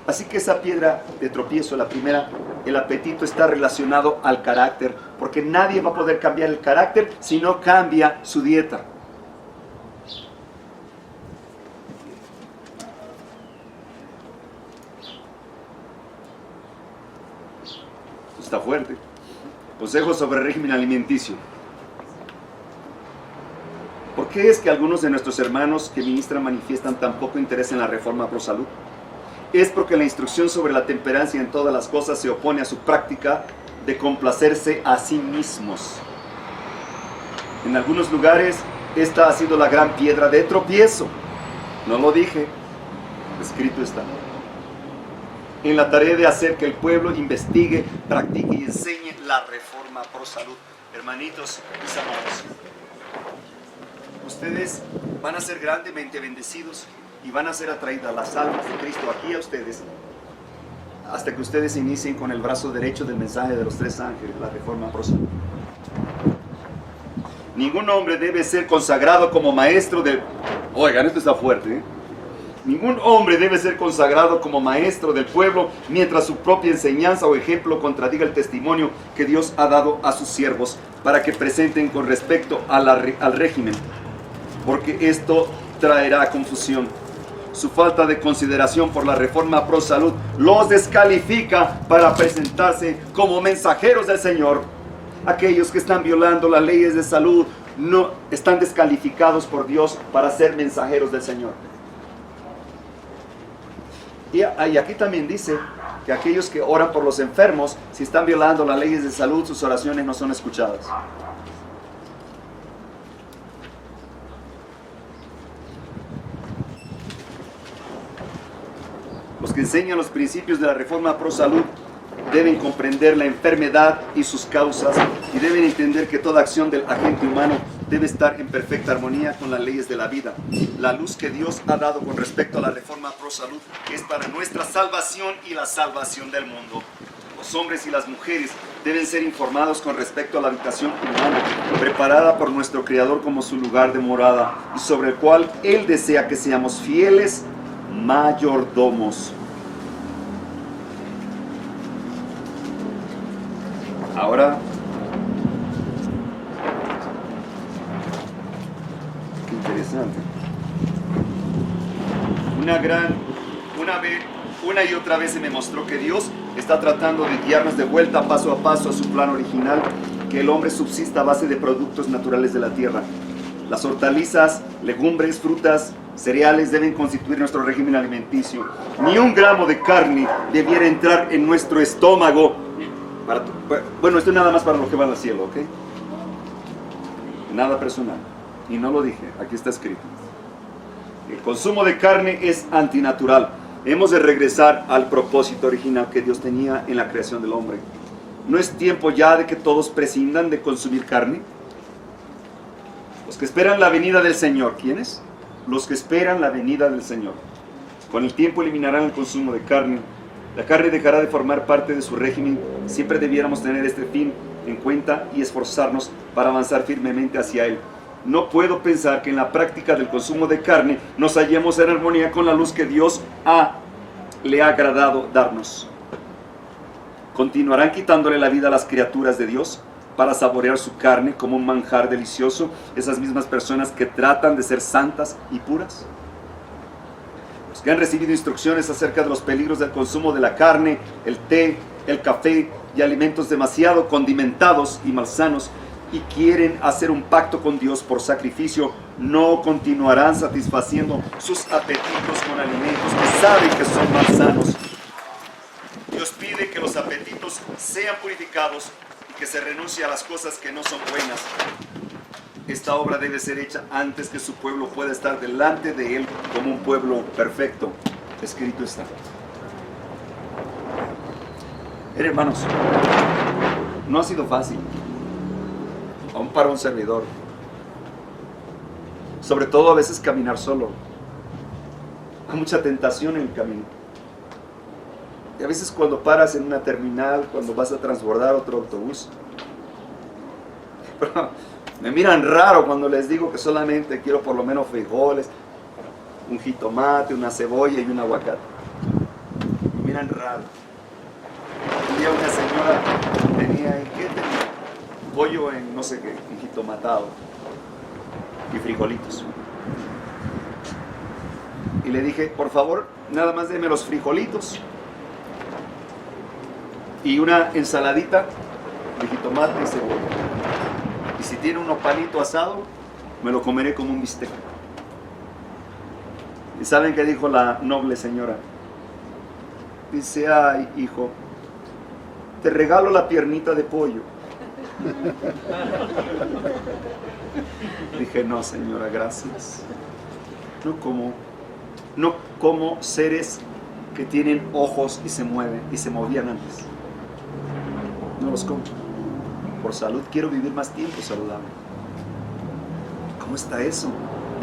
Así que esa piedra de tropiezo, la primera, el apetito, está relacionado al carácter, porque nadie va a poder cambiar el carácter si no cambia su dieta. Está fuerte. Consejo sobre régimen alimenticio. ¿Por qué es que algunos de nuestros hermanos que ministran manifiestan tan poco interés en la reforma pro salud? Es porque la instrucción sobre la temperancia en todas las cosas se opone a su práctica de complacerse a sí mismos. En algunos lugares esta ha sido la gran piedra de tropiezo. No lo dije, escrito está. En la tarea de hacer que el pueblo investigue, practique y enseñe la reforma pro salud. Hermanitos, mis amados, ustedes van a ser grandemente bendecidos y van a ser atraídas las almas de Cristo aquí a ustedes, hasta que ustedes inicien con el brazo derecho del mensaje de los tres ángeles, la reforma pro salud. Ningún hombre debe ser consagrado como maestro del... Oigan, esto está fuerte, ¿eh? Ningún hombre debe ser consagrado como maestro del pueblo mientras su propia enseñanza o ejemplo contradiga el testimonio que Dios ha dado a sus siervos para que presenten con respecto al régimen, porque esto traerá confusión. Su falta de consideración por la reforma pro salud los descalifica para presentarse como mensajeros del Señor. Aquellos que están violando las leyes de salud no están descalificados por Dios para ser mensajeros del Señor. Y aquí también dice que aquellos que oran por los enfermos, si están violando las leyes de salud, sus oraciones no son escuchadas. Los que enseñan los principios de la reforma pro salud deben comprender la enfermedad y sus causas y deben entender que toda acción del agente humano debe estar en perfecta armonía con las leyes de la vida. La luz que Dios ha dado con respecto a la reforma pro salud es para nuestra salvación y la salvación del mundo. Los hombres y las mujeres deben ser informados con respecto a la habitación humana, preparada por nuestro Creador como su lugar de morada, y sobre el cual Él desea que seamos fieles mayordomos. Ahora, qué interesante. Una y otra vez se me mostró que Dios está tratando de guiarnos de vuelta paso a paso a su plan original, que el hombre subsista a base de productos naturales de la tierra. Las hortalizas, legumbres, frutas, cereales deben constituir nuestro régimen alimenticio. Ni un gramo de carne debiera entrar en nuestro estómago. Bueno, esto es nada más para los que van al cielo, ¿ok? Nada personal. Y no lo dije, aquí está escrito. El consumo de carne es antinatural. Hemos de regresar al propósito original que Dios tenía en la creación del hombre. ¿No es tiempo ya de que todos prescindan de consumir carne? Los que esperan la venida del Señor, ¿quiénes? Los que esperan la venida del Señor. Con el tiempo eliminarán el consumo de carne. La carne dejará de formar parte de su régimen. Siempre debiéramos tener este fin en cuenta y esforzarnos para avanzar firmemente hacia él. No puedo pensar que en la práctica del consumo de carne nos hallemos en armonía con la luz que Dios le ha agradado darnos. ¿Continuarán quitándole la vida a las criaturas de Dios para saborear su carne como un manjar delicioso esas mismas personas que tratan de ser santas y puras? Los que han recibido instrucciones acerca de los peligros del consumo de la carne, el té, el café y alimentos demasiado condimentados y malsanos y quieren hacer un pacto con Dios por sacrificio, no continuarán satisfaciendo sus apetitos con alimentos que saben que son malsanos. Dios pide que los apetitos sean purificados y que se renuncie a las cosas que no son buenas. Esta obra debe ser hecha antes que su pueblo pueda estar delante de él como un pueblo perfecto. Escrito está. Hermanos, no ha sido fácil, aún para un servidor. Sobre todo a veces caminar solo. Hay mucha tentación en el camino. Y a veces cuando paras en una terminal, cuando vas a transbordar otro autobús. Pero me miran raro cuando les digo que solamente quiero por lo menos frijoles, un jitomate, una cebolla y un aguacate. vean raro. Un día una señora tenía, ¿qué tenía? Pollo en no sé qué, jitomatado y frijolitos. Y le dije, por favor, nada más deme los frijolitos y una ensaladita de jitomate y cebolla. Y si tiene un nopalito asado, me lo comeré como un bistec. ¿Y saben qué dijo la noble señora? Dice, ay, hijo, te regalo la piernita de pollo. Dije, no, señora, gracias. No como seres que tienen ojos y se mueven y se movían antes. No los como. Por salud quiero vivir más tiempo saludable. ¿Cómo está eso?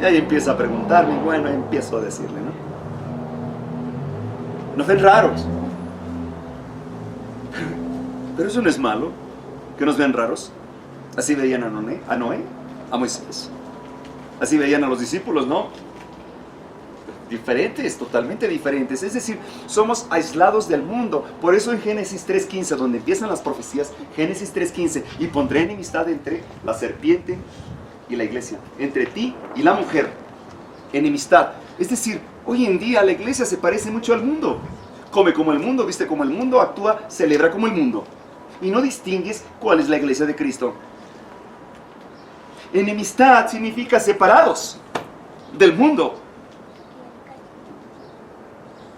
Y ahí empieza a preguntarme y bueno, empiezo a decirle, ¿no? Nos ven raros. Pero eso no es malo, que nos vean raros. Así veían a Noé, a Moisés. Así veían a los discípulos, ¿no? Diferentes, totalmente diferentes. Es decir, somos aislados del mundo. Por eso en Génesis 3.15, donde empiezan las profecías, Génesis 3.15, y pondré enemistad entre la serpiente y la iglesia, entre ti y la mujer. Enemistad. Es decir, hoy en día la iglesia se parece mucho al mundo. Come como el mundo, viste como el mundo, actúa, celebra como el mundo. Y no distingues cuál es la iglesia de Cristo. Enemistad significa separados del mundo.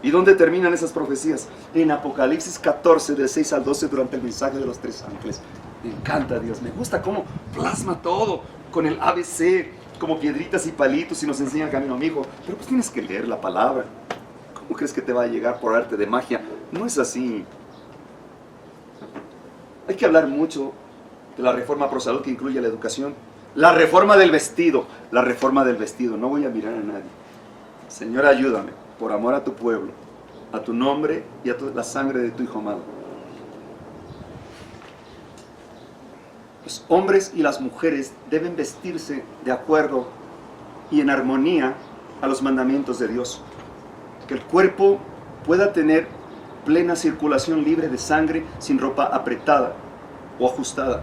¿Y dónde terminan esas profecías? En Apocalipsis 14, del 6 al 12, durante el mensaje de los 3 ángeles. Me encanta Dios, me gusta cómo plasma todo con el ABC, como piedritas y palitos, y nos enseña el camino, amigo. Pero pues tienes que leer la palabra. ¿Cómo crees que te va a llegar por arte de magia? No es así. Hay que hablar mucho de la reforma pro salud que incluye la educación. La reforma del vestido. La reforma del vestido. No voy a mirar a nadie. Señor, ayúdame, por amor a tu pueblo, a tu nombre y a la sangre de tu Hijo amado. Los hombres y las mujeres deben vestirse de acuerdo y en armonía a los mandamientos de Dios. Que el cuerpo pueda tener plena circulación libre de sangre sin ropa apretada o ajustada.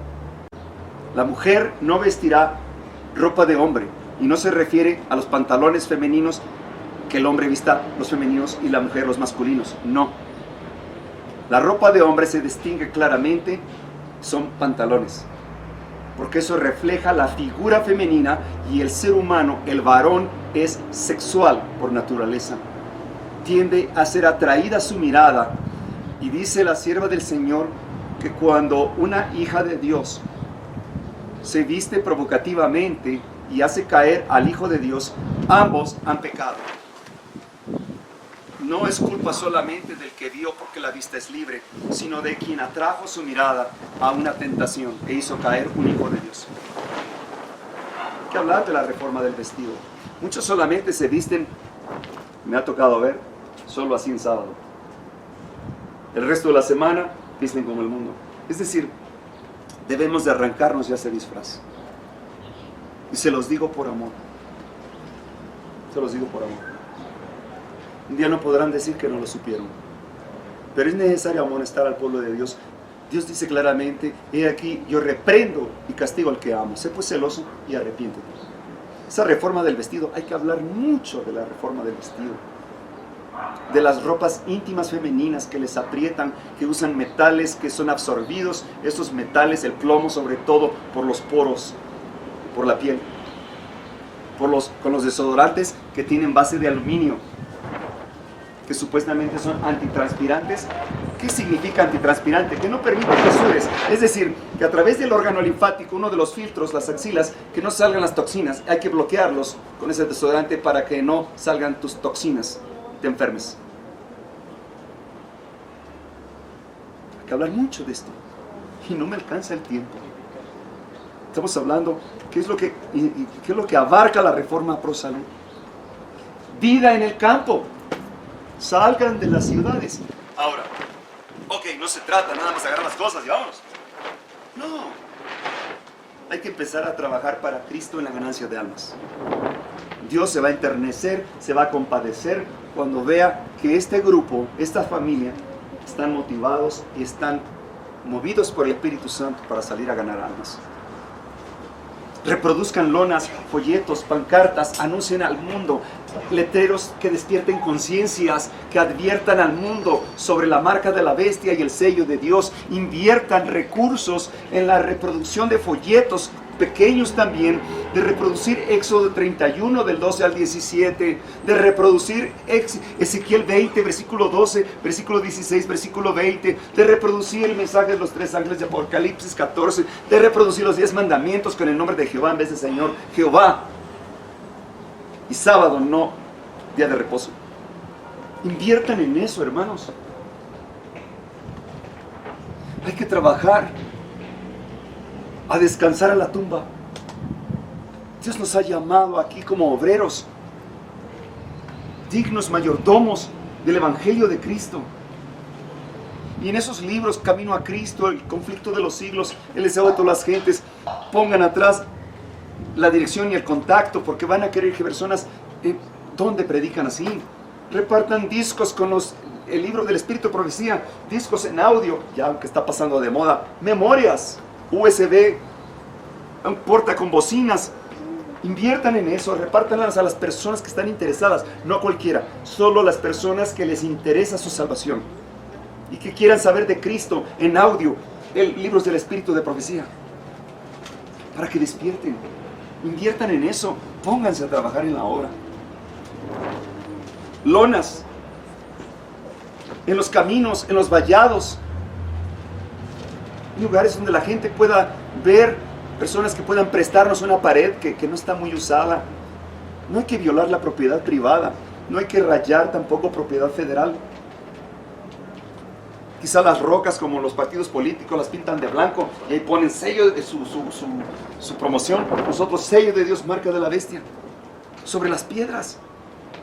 La mujer no vestirá ropa de hombre y no se refiere a los pantalones femeninos, que el hombre vista los femeninos y la mujer los masculinos. No. La ropa de hombre se distingue claramente, son pantalones, porque eso refleja la figura femenina y el ser humano, el varón, es sexual por naturaleza. Tiende a ser atraída su mirada, y dice la sierva del Señor que cuando una hija de Dios se viste provocativamente y hace caer al Hijo de Dios, ambos han pecado. No es culpa solamente del que vio porque la vista es libre, sino de quien atrajo su mirada a una tentación e hizo caer un Hijo de Dios. Hay que hablar de la reforma del vestido. Muchos solamente se visten, me ha tocado ver, solo así en sábado. El resto de la semana visten como el mundo. Es decir, debemos de arrancarnos ya ese disfraz. Y se los digo por amor. Se los digo por amor. Un día no podrán decir que no lo supieron. Pero es necesario amonestar al pueblo de Dios. Dios dice claramente, he aquí, yo reprendo y castigo al que amo. Sé pues celoso y arrepiéntete. Esa reforma del vestido, hay que hablar mucho de la reforma del vestido. De las ropas íntimas femeninas que les aprietan, que usan metales que son absorbidos, esos metales, el plomo sobre todo, por los poros, por la piel. Con los desodorantes que tienen base de aluminio, que supuestamente son antitranspirantes. ¿Qué significa antitranspirante? Que no permite que sudes. Es decir, que a través del órgano linfático, uno de los filtros, las axilas, que no salgan las toxinas, hay que bloquearlos con ese desodorante para que no salgan tus toxinas, te enfermes. Hay que hablar mucho de esto y no me alcanza el tiempo. Estamos hablando, ¿qué es lo que abarca la reforma pro salud? Vida en el campo. Salgan de las ciudades. Ahora, ok, no se trata nada más de agarrar las cosas y vámonos. No. Hay que empezar a trabajar para Cristo en la ganancia de almas. Dios se va a enternecer, se va a compadecer cuando vea que este grupo, esta familia, están motivados y están movidos por el Espíritu Santo para salir a ganar almas. Reproduzcan lonas, folletos, pancartas, anuncien al mundo, letreros que despierten conciencias, que adviertan al mundo sobre la marca de la bestia y el sello de Dios. Inviertan recursos en la reproducción de folletos pequeños también, de reproducir Éxodo 31 del 12 al 17, de reproducir Ezequiel 20, versículo 12, versículo 16, versículo 20, de reproducir el mensaje de los 3 ángeles de Apocalipsis 14, de reproducir los 10 mandamientos con el nombre de Jehová en vez de Señor, Jehová. Y sábado, no día de reposo. Inviertan en eso, hermanos. Hay que trabajar a descansar a la tumba. Dios nos ha llamado aquí como obreros, dignos mayordomos del Evangelio de Cristo. Y en esos libros, Camino a Cristo, El conflicto de los siglos, El deseo de todas las gentes, pongan atrás la dirección y el contacto, porque van a querer que personas, ¿dónde predican así? Repartan discos con el libro del Espíritu de Profecía, discos en audio, ya aunque está pasando de moda, memorias, USB, un porta con bocinas. Inviertan en eso, repártanlas a las personas que están interesadas, no a cualquiera, solo las personas que les interesa su salvación y que quieran saber de Cristo en audio, libros del Espíritu de Profecía, para que despierten. Inviertan en eso, pónganse a trabajar en la obra. Lonas en los caminos, en los vallados, lugares donde la gente pueda ver, personas que puedan prestarnos una pared que no está muy usada. No hay que violar la propiedad privada, no hay que rayar tampoco propiedad federal. Quizá las rocas, como los partidos políticos, las pintan de blanco y ahí ponen sello de su promoción. Nosotros, sello de Dios, marca de la bestia, sobre las piedras.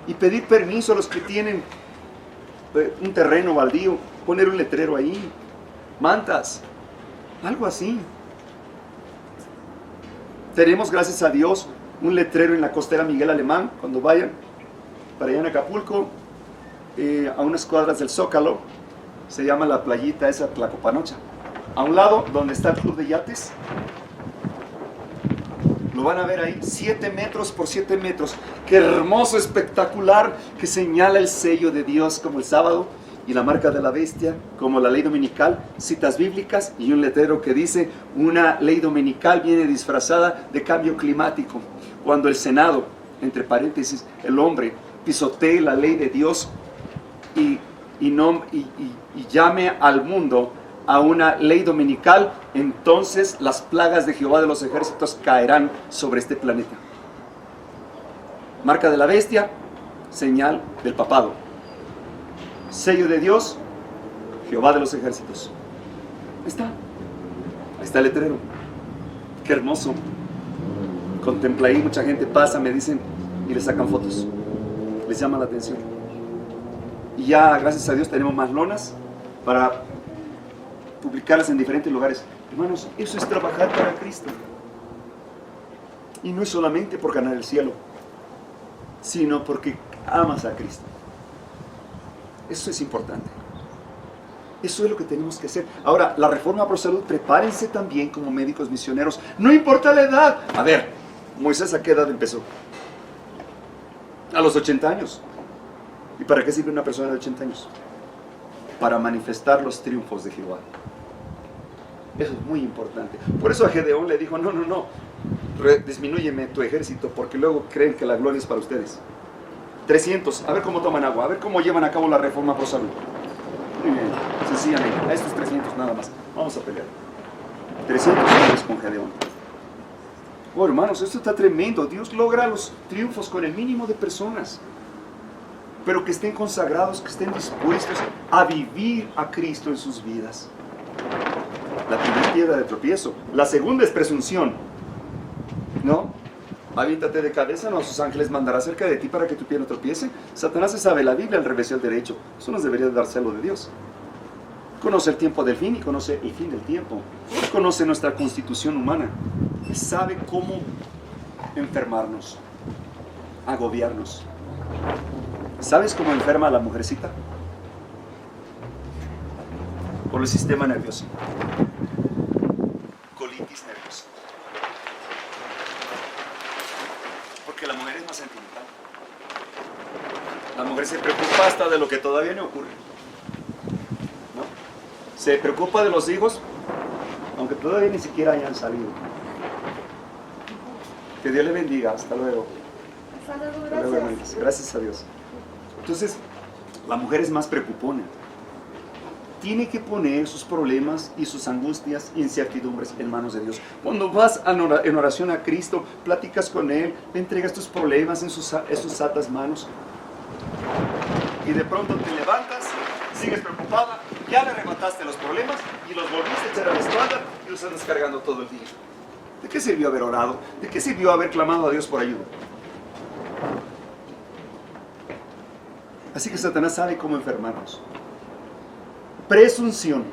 Y pedir permiso a los que tienen un terreno baldío, poner un letrero ahí, mantas, algo así. Tenemos, gracias a Dios, un letrero en la costera Miguel Alemán, cuando vayan para allá en Acapulco, a unas cuadras del Zócalo, se llama la playita esa Tlacopanocha. A un lado, donde está el club de yates, lo van a ver ahí, 7 metros por 7 metros. Qué hermoso, espectacular, que señala el sello de Dios como el sábado y la marca de la bestia como la ley dominical, citas bíblicas y un letrero que dice: una ley dominical viene disfrazada de cambio climático. Cuando el Senado, entre paréntesis, el hombre, pisotee la ley de Dios y llame al mundo a una ley dominical, entonces las plagas de Jehová de los ejércitos caerán sobre este planeta. Marca de la bestia, señal del papado. Sello de Dios, Jehová de los ejércitos. Ahí está el letrero. Qué hermoso. Contempla ahí, mucha gente pasa, me dicen, y le sacan fotos. Les llama la atención. Y ya, gracias a Dios, tenemos más lonas para publicarlas en diferentes lugares. Hermanos, eso es trabajar para Cristo. Y no es solamente por ganar el cielo, sino porque amas a Cristo. Eso es importante. Eso es lo que tenemos que hacer. Ahora, la Reforma Pro Salud, prepárense también como médicos misioneros. No importa la edad. A ver, Moisés, ¿a qué edad empezó? A los 80 años. ¿Y para qué sirve una persona de 80 años? Para manifestar los triunfos de Jehová. Eso es muy importante. Por eso a Gedeón le dijo: no, disminúyeme tu ejército, porque luego creen que la gloria es para ustedes. 300, a ver cómo toman agua, a ver cómo llevan a cabo la Reforma Pro Salud. Muy bien, sencillamente, a estos 300 nada más. Vamos a pelear. 300 hombres con Gedeón. Oh, hermanos, esto está tremendo. Dios logra los triunfos con el mínimo de personas, pero que estén consagrados, que estén dispuestos a vivir a Cristo en sus vidas. La primera piedra de tropiezo. La segunda es presunción, ¿no? Aviéntate de cabeza, no, sus ángeles mandará cerca de ti para que tu pie no tropiece. Satanás se sabe la Biblia al revés y al derecho. Eso nos debería dar celo de Dios. Conoce el tiempo del fin y conoce el fin del tiempo. Conoce nuestra constitución humana y sabe cómo enfermarnos. agobiarnos. ¿Sabes cómo enferma a la mujercita? Por el sistema nervioso. Colitis nerviosa. Porque la mujer es más sentimental. La mujer se preocupa hasta de lo que todavía no ocurre, ¿no? Se preocupa de los hijos, aunque todavía ni siquiera hayan salido. Que Dios le bendiga. Hasta luego. Hasta luego, Hasta luego, hermanitos. Gracias a Dios. Entonces, la mujer es más preocupona. Tiene que poner sus problemas y sus angustias y incertidumbres en manos de Dios. Cuando vas en oración a Cristo, platicas con Él, le entregas tus problemas en sus santas manos. Y de pronto te levantas, sigues preocupada, ya le arrebataste los problemas y los volviste a echar a la espalda y los andas cargando todo el día. ¿De qué sirvió haber orado? ¿De qué sirvió haber clamado a Dios por ayuda? Así que Satanás sabe cómo enfermarnos. Presunción.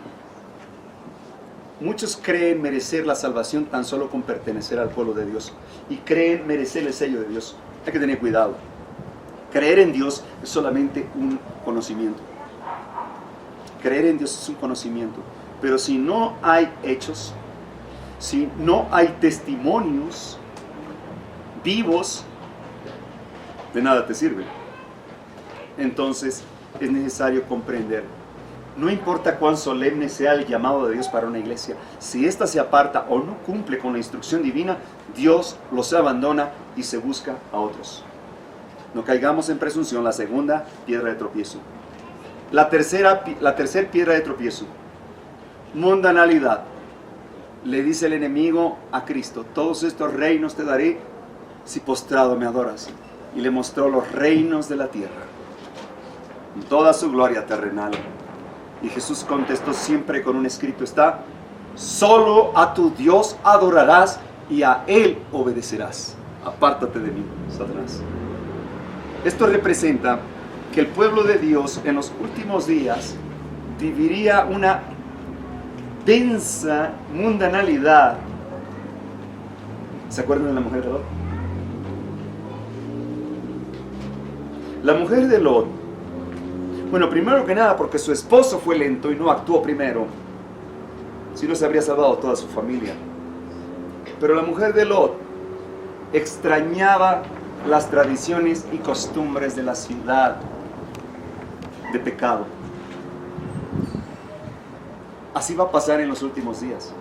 Muchos creen merecer la salvación tan solo con pertenecer al pueblo de Dios. Y creen merecer el sello de Dios. Hay que tener cuidado. Creer en Dios es solamente un conocimiento. Creer en Dios es un conocimiento. Pero si no hay hechos, si no hay testimonios vivos, de nada te sirve. Entonces es necesario comprender. No importa cuán solemne sea el llamado de Dios para una iglesia, si ésta se aparta o no cumple con la instrucción divina, Dios los abandona y se busca a otros. No caigamos en presunción, la segunda piedra de tropiezo. La tercera piedra de tropiezo, mundanalidad. Le dice el enemigo a Cristo: todos estos reinos te daré si postrado me adoras. Y le mostró los reinos de la tierra, en toda su gloria terrenal. Y Jesús contestó siempre con un escrito está: solo a tu Dios adorarás y a Él obedecerás. Apártate de mí, Satanás. Esto representa que el pueblo de Dios en los últimos días viviría una densa mundanalidad. ¿Se acuerdan de la mujer de Lot? La mujer de Lot, bueno, primero que nada porque su esposo fue lento y no actuó primero, si no se habría salvado toda su familia. Pero la mujer de Lot extrañaba las tradiciones y costumbres de la ciudad de pecado. Así va a pasar en los últimos días.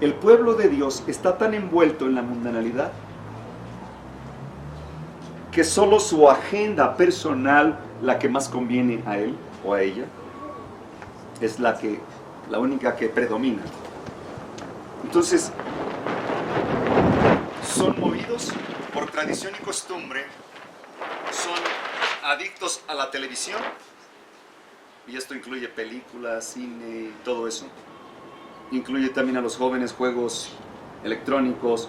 El pueblo de Dios está tan envuelto en la mundanalidad que solo su agenda personal, la que más conviene a él o a ella, es la única que predomina. Entonces, son movidos por tradición y costumbre, son adictos a la televisión, y esto incluye películas, cine, todo eso. Incluye también a los jóvenes juegos electrónicos,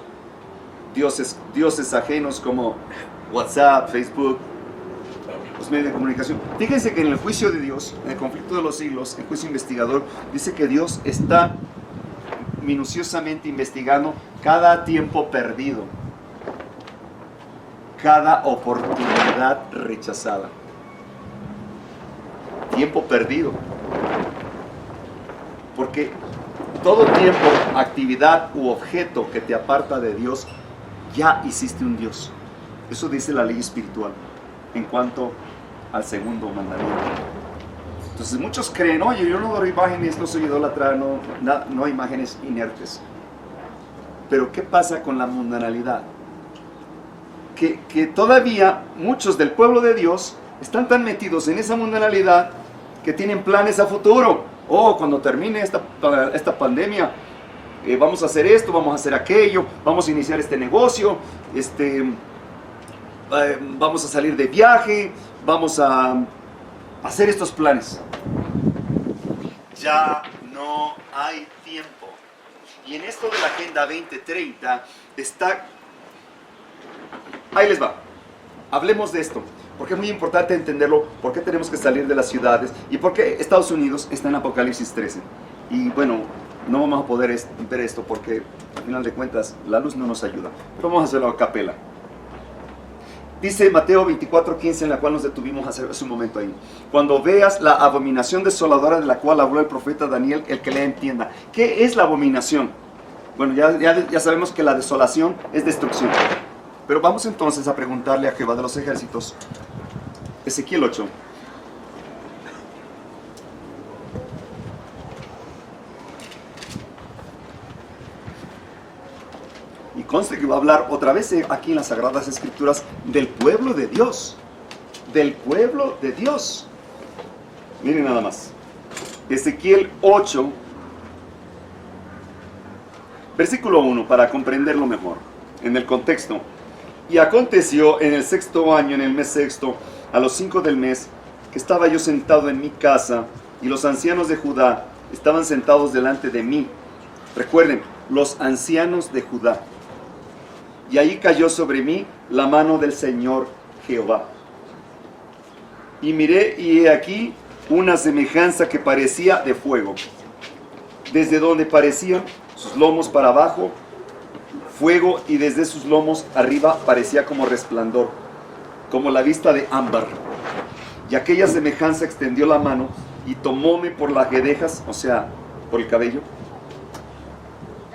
dioses ajenos como WhatsApp, Facebook, los medios de comunicación. Fíjense que en el juicio de Dios, en el conflicto de los siglos, el juicio investigador, dice que Dios está minuciosamente investigando cada tiempo perdido, cada oportunidad rechazada. Tiempo perdido. Porque todo tiempo, actividad u objeto que te aparta de Dios, ya hiciste un Dios. Eso dice la ley espiritual en cuanto al segundo mandamiento. Entonces muchos creen: oye, yo no adoro imágenes, no soy idólatra, no hay imágenes inertes. Pero ¿qué pasa con la mundanalidad? Que todavía muchos del pueblo de Dios están tan metidos en esa mundanalidad que tienen planes a futuro. Oh, cuando termine esta pandemia, vamos a hacer esto, vamos a hacer aquello, vamos a iniciar este negocio, vamos a salir de viaje, vamos a hacer estos planes. Ya no hay tiempo. Y en esto de la Agenda 2030 está... Ahí les va. Hablemos de esto, porque es muy importante entenderlo, por qué tenemos que salir de las ciudades y por qué Estados Unidos está en Apocalipsis 13. Y bueno, no vamos a poder ver esto porque al final de cuentas la luz no nos ayuda. Pero vamos a hacerlo a capela. Dice Mateo 24:15, en la cual nos detuvimos hace un momento ahí. Cuando veas la abominación desoladora de la cual habló el profeta Daniel, el que le entienda. ¿Qué es la abominación? Bueno, ya sabemos que la desolación es destrucción. Pero vamos entonces a preguntarle a Jehová de los ejércitos. Ezequiel 8. Y conste que va a hablar otra vez aquí en las Sagradas Escrituras del pueblo de Dios. Del pueblo de Dios. Miren nada más. Ezequiel 8, versículo 1, para comprenderlo mejor, en el contexto. Y aconteció en el 6.º año, en el mes 6, a los 5 del mes, que estaba yo sentado en mi casa, y los ancianos de Judá estaban sentados delante de mí. Recuerden, los ancianos de Judá. Y ahí cayó sobre mí la mano del Señor Jehová. Y miré, y he aquí una semejanza que parecía de fuego. Desde donde parecían sus lomos para abajo, fuego, y desde sus lomos arriba parecía como resplandor, como la vista de ámbar. Y aquella semejanza extendió la mano y tomóme por las guedejas, o sea, por el cabello.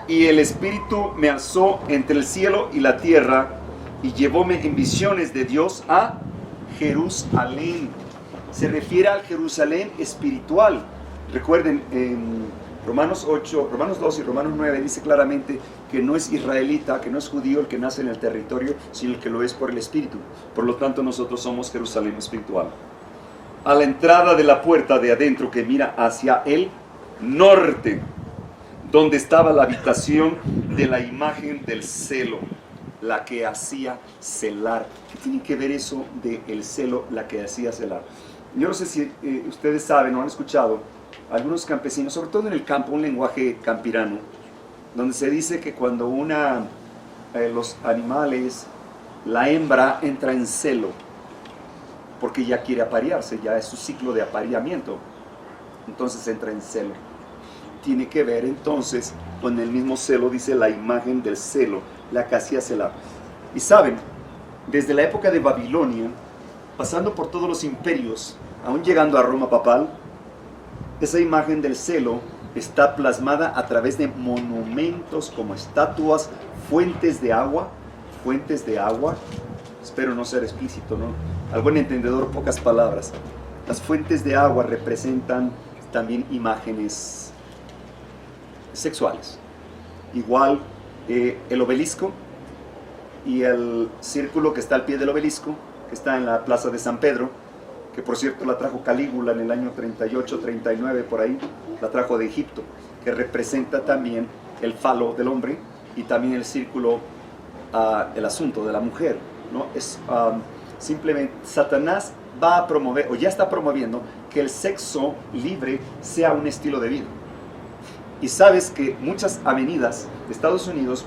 Y el Espíritu me alzó entre el cielo y la tierra y llevóme en visiones de Dios a Jerusalén. Se refiere al Jerusalén espiritual. Recuerden, en Romanos 8, Romanos 2 y Romanos 9 dice claramente que no es israelita, que no es judío el que nace en el territorio, sino el que lo es por el Espíritu. Por lo tanto, nosotros somos Jerusalén espiritual. A la entrada de la puerta de adentro que mira hacia el norte, donde estaba la habitación de la imagen del celo, la que hacía celar. ¿Qué tiene que ver eso de el celo, la que hacía celar? Yo no sé si ustedes saben o han escuchado algunos campesinos, sobre todo en el campo, un lenguaje campirano, donde se dice que cuando los animales, la hembra entra en celo, porque ya quiere aparearse, ya es su ciclo de apareamiento, entonces entra en celo. Tiene que ver entonces con el mismo celo, dice la imagen del celo, la que hacía celar. Y saben, desde la época de Babilonia, pasando por todos los imperios, aún llegando a Roma papal, esa imagen del celo está plasmada a través de monumentos como estatuas, fuentes de agua, espero no ser explícito, ¿no? Al buen entendedor, pocas palabras. Las fuentes de agua representan también imágenes sexuales. Igual el obelisco y el círculo que está al pie del obelisco, que está en la plaza de San Pedro, que por cierto la trajo Calígula en el año 38, 39, por ahí, la trajo de Egipto, que representa también el falo del hombre y también el círculo, el asunto de la mujer, ¿no? Es simplemente Satanás va a promover, o ya está promoviendo, que el sexo libre sea un estilo de vida. Y sabes que muchas avenidas de Estados Unidos,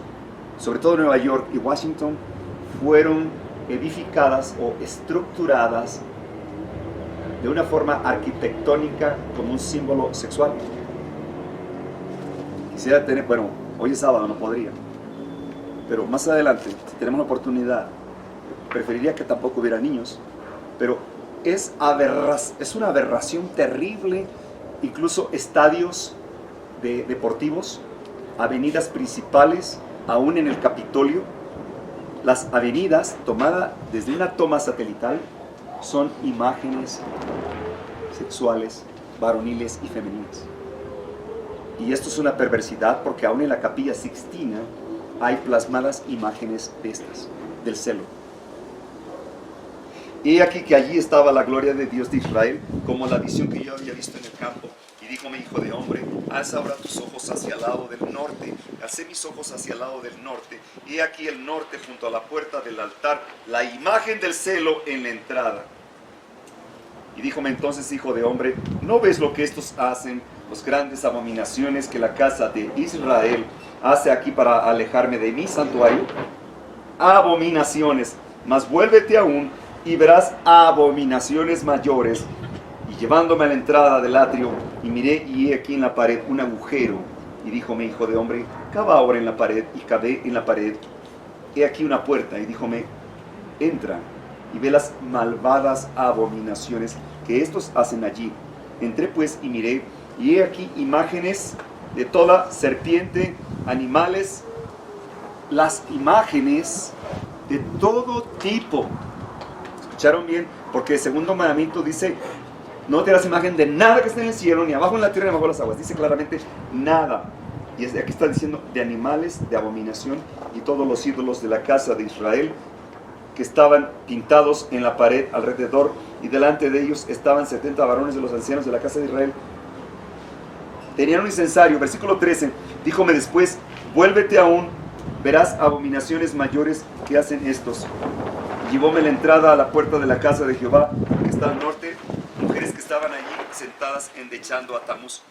sobre todo Nueva York y Washington, fueron edificadas o estructuradas de una forma arquitectónica como un símbolo sexual. Quisiera tener, bueno, hoy es sábado, no podría, pero más adelante, si tenemos la oportunidad, preferiría que tampoco hubiera niños, pero es una aberración terrible, incluso estadios deportivos, avenidas principales, aún en el Capitolio, las avenidas tomadas desde una toma satelital son imágenes sexuales, varoniles y femeninas. Y esto es una perversidad porque aún en la Capilla Sixtina hay plasmadas imágenes de estas, del celo. Y aquí que allí estaba la gloria de Dios de Israel, como la visión que yo había visto en el campo. Y díjome, hijo de hombre, alza ahora tus ojos hacia el lado del norte. Alcé mis ojos hacia el lado del norte. Y aquí el norte, junto a la puerta del altar, la imagen del celo en la entrada. Y díjome entonces, hijo de hombre, ¿no ves lo que estos hacen, las grandes abominaciones que la casa de Israel hace aquí para alejarme de mi santuario? Abominaciones, mas vuélvete aún y verás abominaciones mayores. Y llevándome a la entrada del atrio, y miré, y he aquí en la pared un agujero. Y díjome, hijo de hombre, cava ahora en la pared, y cavé en la pared. He aquí una puerta, y díjome, entra y ve las malvadas abominaciones que estos hacen allí. Entré pues y miré, y he aquí imágenes de toda serpiente, animales, las imágenes de todo tipo. ¿Escucharon bien? Porque el segundo mandamiento dice, no te das imagen de nada que esté en el cielo, ni abajo en la tierra, ni abajo en las aguas. Dice claramente, nada. Y aquí está diciendo de animales, de abominación, y todos los ídolos de la casa de Israel, que estaban pintados en la pared alrededor, y delante de ellos estaban 70 varones de los ancianos de la casa de Israel. Tenían un incensario. Versículo 13, díjome después, vuélvete aún, verás abominaciones mayores que hacen estos. Llevóme la entrada a la puerta de la casa de Jehová, que está al norte, mujeres que estaban allí sentadas endechando a Tamuz.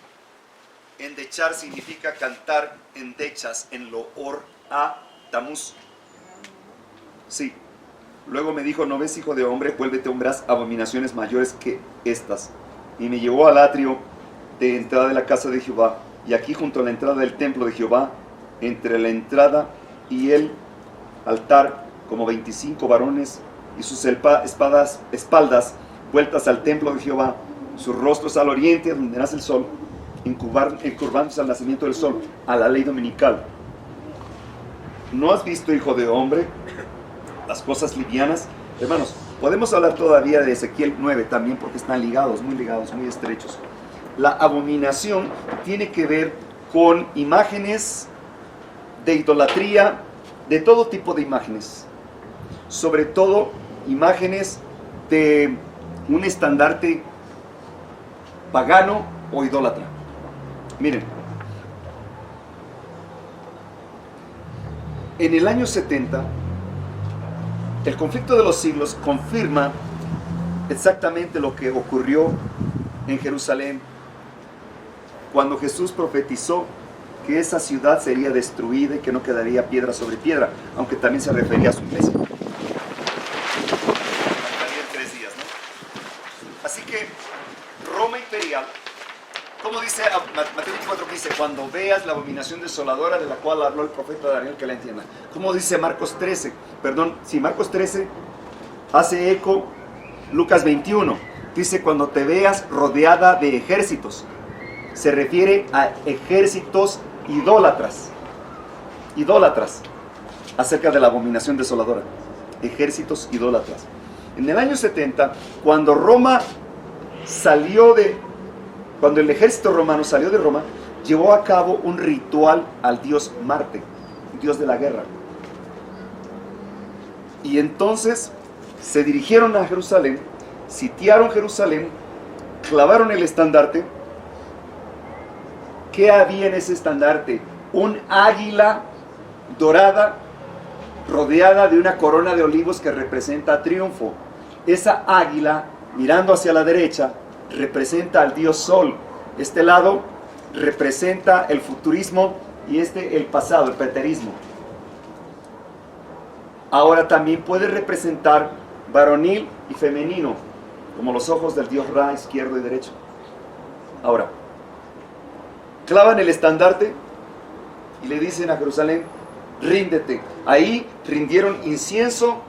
Endechar significa cantar endechas en loor a Tamuz. Sí. Luego me dijo, ¿no ves, hijo de hombre? Vuélvete, verás abominaciones mayores que estas. Y me llevó al atrio de entrada de la casa de Jehová, y aquí junto a la entrada del templo de Jehová, entre la entrada y el altar, como 25 varones, y sus espaldas vueltas al templo de Jehová, sus rostros al oriente, donde nace el sol, encurvándose al nacimiento del sol, a la ley dominical. ¿No has visto, hijo de hombre, las cosas livianas? Hermanos, podemos hablar todavía de Ezequiel 9 también, porque están ligados, muy estrechos. La abominación tiene que ver con imágenes de idolatría, de todo tipo de imágenes, sobre todo imágenes de un estandarte pagano o idólatra. Miren, en el año 70, el conflicto de los siglos confirma exactamente lo que ocurrió en Jerusalén cuando Jesús profetizó que esa ciudad sería destruida y que no quedaría piedra sobre piedra, aunque también se refería a su iglesia. En 3 días, ¿no? Así que Roma imperial, como dice Mateo 24, dice, cuando veas la abominación desoladora de la cual habló el profeta Daniel, que la entienda. Como dice Marcos 13, Marcos 13 hace eco Lucas 21, dice, cuando te veas rodeada de ejércitos. Se refiere a ejércitos idólatras, acerca de la abominación desoladora, ejércitos idólatras. En el año 70, cuando el ejército romano salió de Roma, llevó a cabo un ritual al dios Marte, dios de la guerra. Y entonces se dirigieron a Jerusalén, sitiaron Jerusalén, clavaron el estandarte. ¿Qué había en ese estandarte? Un águila dorada rodeada de una corona de olivos que representa triunfo. Esa águila, mirando hacia la derecha, representa al dios Sol. Este lado representa el futurismo y el pasado, el preterismo. Ahora también puede representar varonil y femenino, como los ojos del dios Ra, izquierdo y derecho. Ahora, clavan el estandarte y le dicen a Jerusalén, ríndete. Ahí rindieron incienso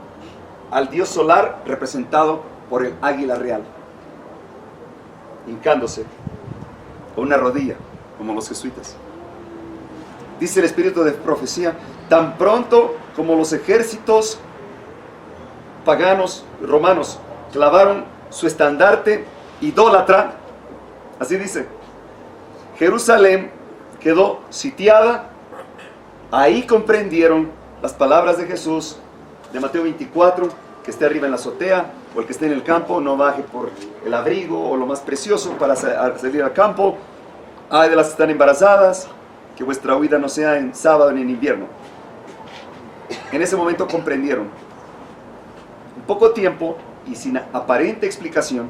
al dios solar, representado por el águila real, hincándose con una rodilla, como los jesuitas. Dice el espíritu de profecía, tan pronto como los ejércitos paganos romanos clavaron su estandarte idólatra, así dice, Jerusalén quedó sitiada. Ahí comprendieron las palabras de Jesús de Mateo 24, que esté arriba en la azotea, o el que esté en el campo, no baje por el abrigo o lo más precioso para salir al campo. Ay de las que están embarazadas, que vuestra huida no sea en sábado ni en invierno. En ese momento comprendieron. En poco tiempo y sin aparente explicación,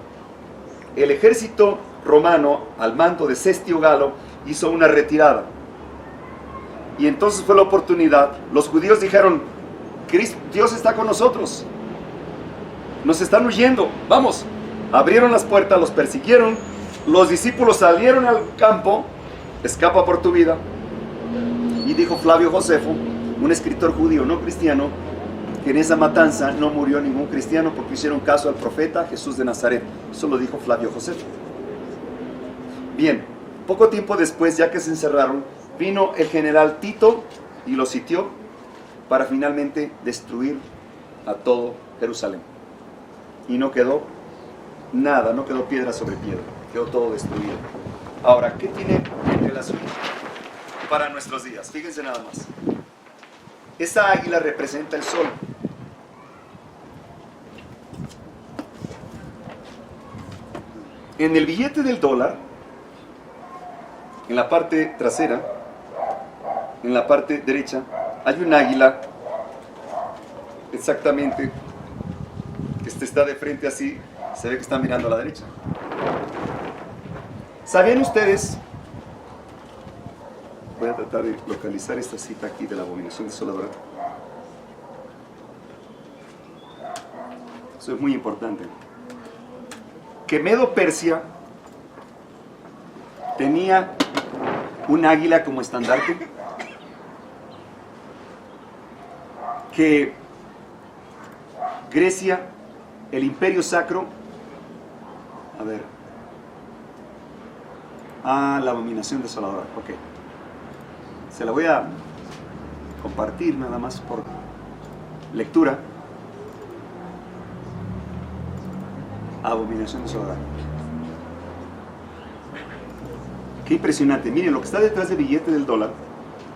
el ejército romano, al mando de Cestio Galo, hizo una retirada. Y entonces fue la oportunidad. Los judíos dijeron, Dios está con nosotros, nos están huyendo, vamos. Abrieron las puertas, los persiguieron. Los discípulos salieron al campo, escapa por tu vida. Y dijo Flavio Josefo, un escritor judío no cristiano, que en esa matanza no murió ningún cristiano porque hicieron caso al profeta Jesús de Nazaret. Eso lo dijo Flavio Josefo. Bien, poco tiempo después, ya que se encerraron, vino el general Tito y los sitió para finalmente destruir a todo Jerusalén. Y no quedó nada, no quedó piedra sobre piedra, quedó todo destruido. Ahora, ¿qué tiene en relación para nuestros días? Fíjense nada más. Esa águila representa el sol. En el billete del dólar, en la parte trasera, en la parte derecha, hay un águila, exactamente, que está de frente así, se ve que está mirando a la derecha. ¿Sabían ustedes? Voy a tratar de localizar esta cita aquí de la abominación desoladora. Eso es muy importante. Que Medo-Persia tenía un águila como estandarte, que Grecia, el imperio sacro, la abominación desoladora, ok. Se la voy a compartir nada más por lectura. Abominación desoladora. Qué impresionante. Miren, lo que está detrás del billete del dólar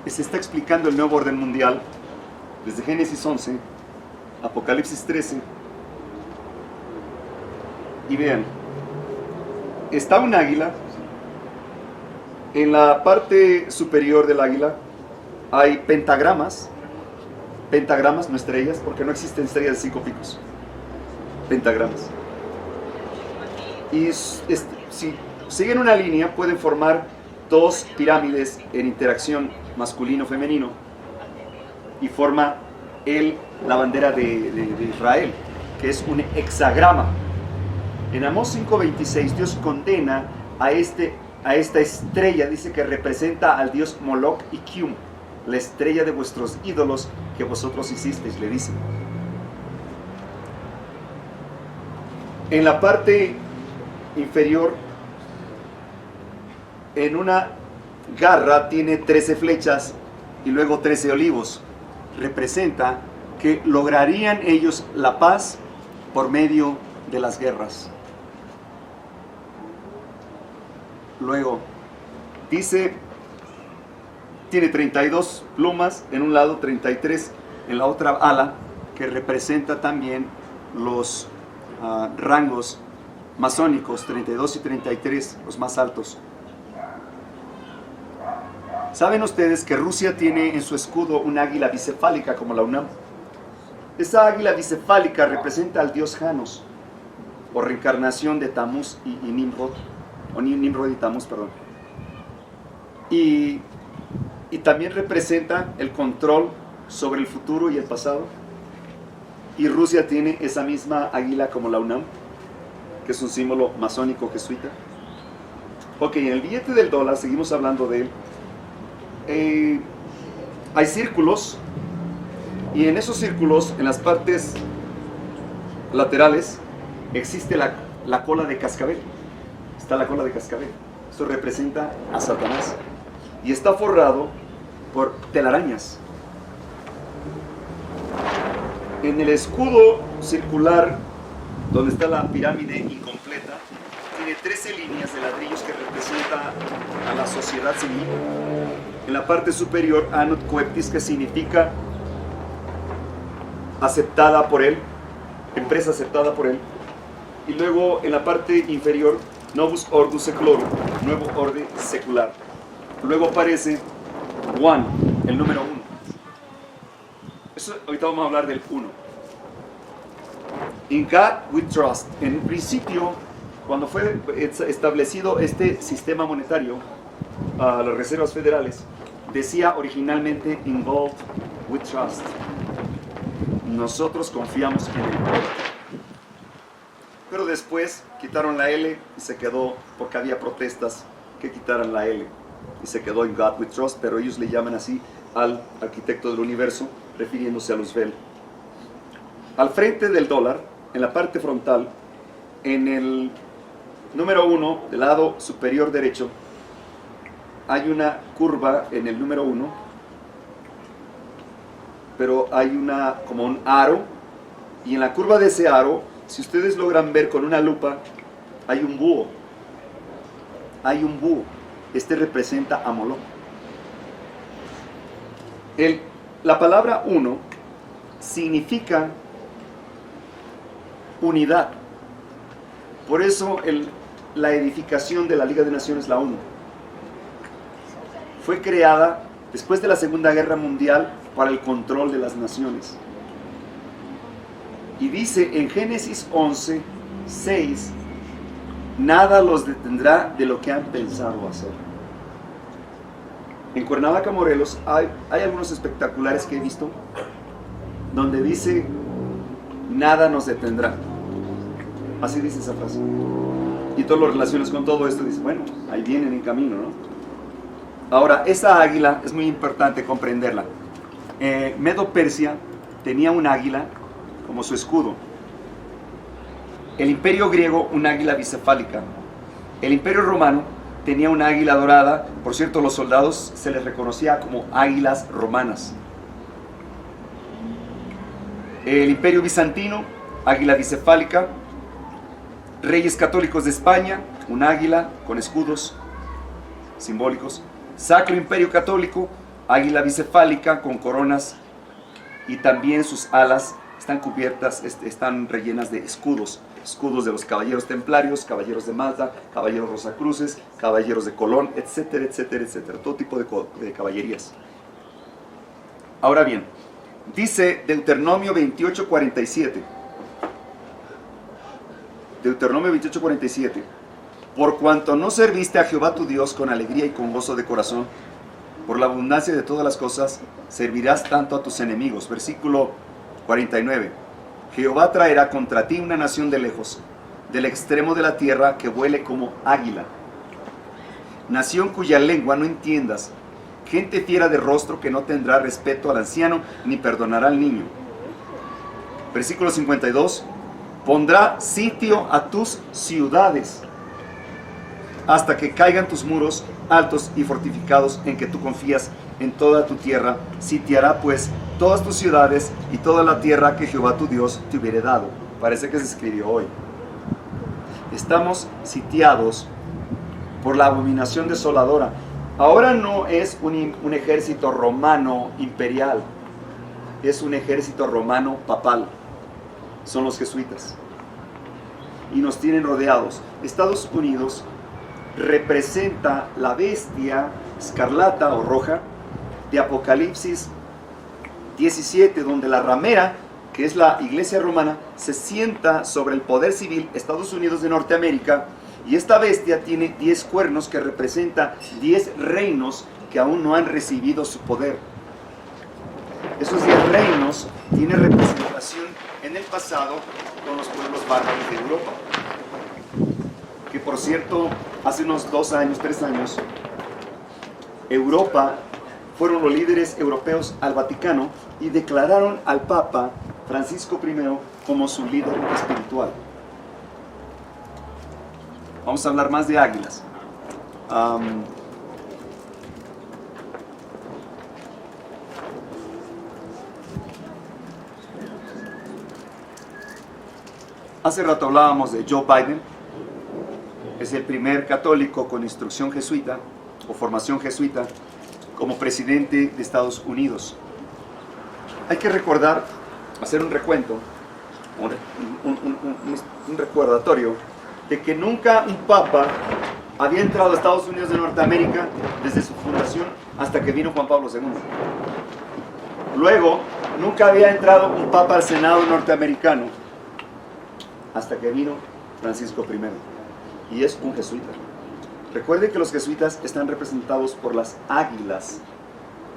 se está explicando el nuevo orden mundial desde Génesis 11, Apocalipsis 13. Y vean, está un águila. En la parte superior del águila hay pentagramas, no estrellas, porque no existen estrellas de 5 picos, pentagramas. Y si siguen una línea pueden formar 2 pirámides en interacción masculino-femenino y forma la bandera de Israel, que es un hexagrama. En Amós 5:26 Dios condena a esta estrella, dice que representa al dios Moloch y Kium, la estrella de vuestros ídolos que vosotros hicisteis, le dice. En la parte inferior, en una garra tiene 13 flechas y luego 13 olivos. Representa que lograrían ellos la paz por medio de las guerras. Luego, dice, tiene 32 plumas en un lado, 33 en la otra ala, que representa también los rangos masónicos, 32 y 33, los más altos. ¿Saben ustedes que Rusia tiene en su escudo un águila bicefálica como la UNAM? Esa águila bicefálica representa al dios Janos, o reencarnación de Tamuz y Nimrod. O Nimrod y Tamuz, perdón. Y también representa el control sobre el futuro y el pasado. Y Rusia tiene esa misma águila como la UNAM, que es un símbolo masónico jesuita. Ok, en el billete del dólar, seguimos hablando de él. Hay círculos, y en esos círculos, en las partes laterales, existe la cola de cascabel. Está la cola de cascabel. Esto representa a Satanás. Y está forrado por telarañas. En el escudo circular, donde está la pirámide incompleta, tiene 13 líneas de ladrillos que representan a la sociedad civil. En la parte superior, Anut Coeptis, que significa aceptada por él, empresa aceptada por él. Y luego en la parte inferior, Novus Ordo Seclorum, nuevo orden secular. Luego aparece One, el número 1. Eso, ahorita vamos a hablar del 1. In God we trust. En principio, cuando fue establecido este sistema monetario, las reservas federales, decía originalmente In God we trust. Nosotros confiamos en el poder. Pero después quitaron la L y se quedó, porque había protestas que quitaran la L. Y se quedó In God we trust, pero ellos le llaman así al arquitecto del universo, refiriéndose a Luzbel. Al frente del dólar, en la parte frontal, en el número 1, del lado superior derecho, hay una curva en el número 1, pero hay como un aro, y en la curva de ese aro, si ustedes logran ver con una lupa, hay un búho. Hay un búho. Este representa a Moloch. La palabra uno significa unidad. Por eso la edificación de la Liga de Naciones, la ONU, fue creada después de la Segunda Guerra Mundial para el control de las naciones. Y dice en Génesis 11, 6, nada los detendrá de lo que han pensado hacer. En Cuernavaca, Morelos, hay algunos espectaculares que he visto donde dice, nada nos detendrá. Así dice esa frase. Y todo lo relacionas con todo esto, dice, bueno, ahí vienen en camino, ¿no? Ahora, esa águila es muy importante comprenderla. Medo-Persia tenía un águila como su escudo. El imperio griego, un águila bicefálica. El imperio romano tenía una águila dorada. Por cierto, los soldados se les reconocía como águilas romanas. El imperio bizantino, águila bicefálica. Reyes católicos de España, un águila con escudos simbólicos. Sacro Imperio Católico, águila bicefálica con coronas, y también sus alas están cubiertas, están rellenas de escudos. Escudos de los caballeros templarios, caballeros de Malta, caballeros rosacruces, caballeros de Colón, etcétera, etcétera, etcétera. Todo tipo de caballerías. Ahora bien, dice Deuteronomio 28:47. Deuteronomio 28:47. Por cuanto no serviste a Jehová tu Dios con alegría y con gozo de corazón, por la abundancia de todas las cosas, servirás tanto a tus enemigos. Versículo 49. Jehová traerá contra ti una nación de lejos, del extremo de la tierra, que vuele como águila. Nación cuya lengua no entiendas, gente fiera de rostro que no tendrá respeto al anciano, ni perdonará al niño. Versículo 52. Pondrá sitio a tus ciudades, hasta que caigan tus muros altos y fortificados en que tú confías en toda tu tierra. Sitiará pues todas tus ciudades y toda la tierra que Jehová tu Dios te hubiere dado. Parece que se escribió hoy. Estamos sitiados por la abominación desoladora. Ahora no es un ejército romano imperial, es un ejército romano papal. Son los jesuitas. Y nos tienen rodeados. Estados Unidos representa la bestia escarlata o roja de Apocalipsis 17, donde la ramera, que es la iglesia romana, se sienta sobre el poder civil Estados Unidos de Norteamérica, y esta bestia tiene 10 cuernos que representa 10 reinos que aún no han recibido su poder. Esos 10 reinos tienen representación en el pasado con los pueblos bárbaros de Europa. Que por cierto, hace unos 2 años, 3 años, Europa fueron los líderes europeos al Vaticano y declararon al Papa Francisco I como su líder espiritual. Vamos a hablar más de águilas. Hace rato hablábamos de Joe Biden. Es el primer católico con instrucción jesuita o formación jesuita como presidente de Estados Unidos. Hay que recordar, hacer un recuento, un recordatorio de que nunca un papa había entrado a Estados Unidos de Norteamérica desde su fundación hasta que vino Juan Pablo II. Luego, nunca había entrado un papa al Senado norteamericano hasta que vino Francisco I. Y es un jesuita. Recuerden que los jesuitas están representados por las águilas,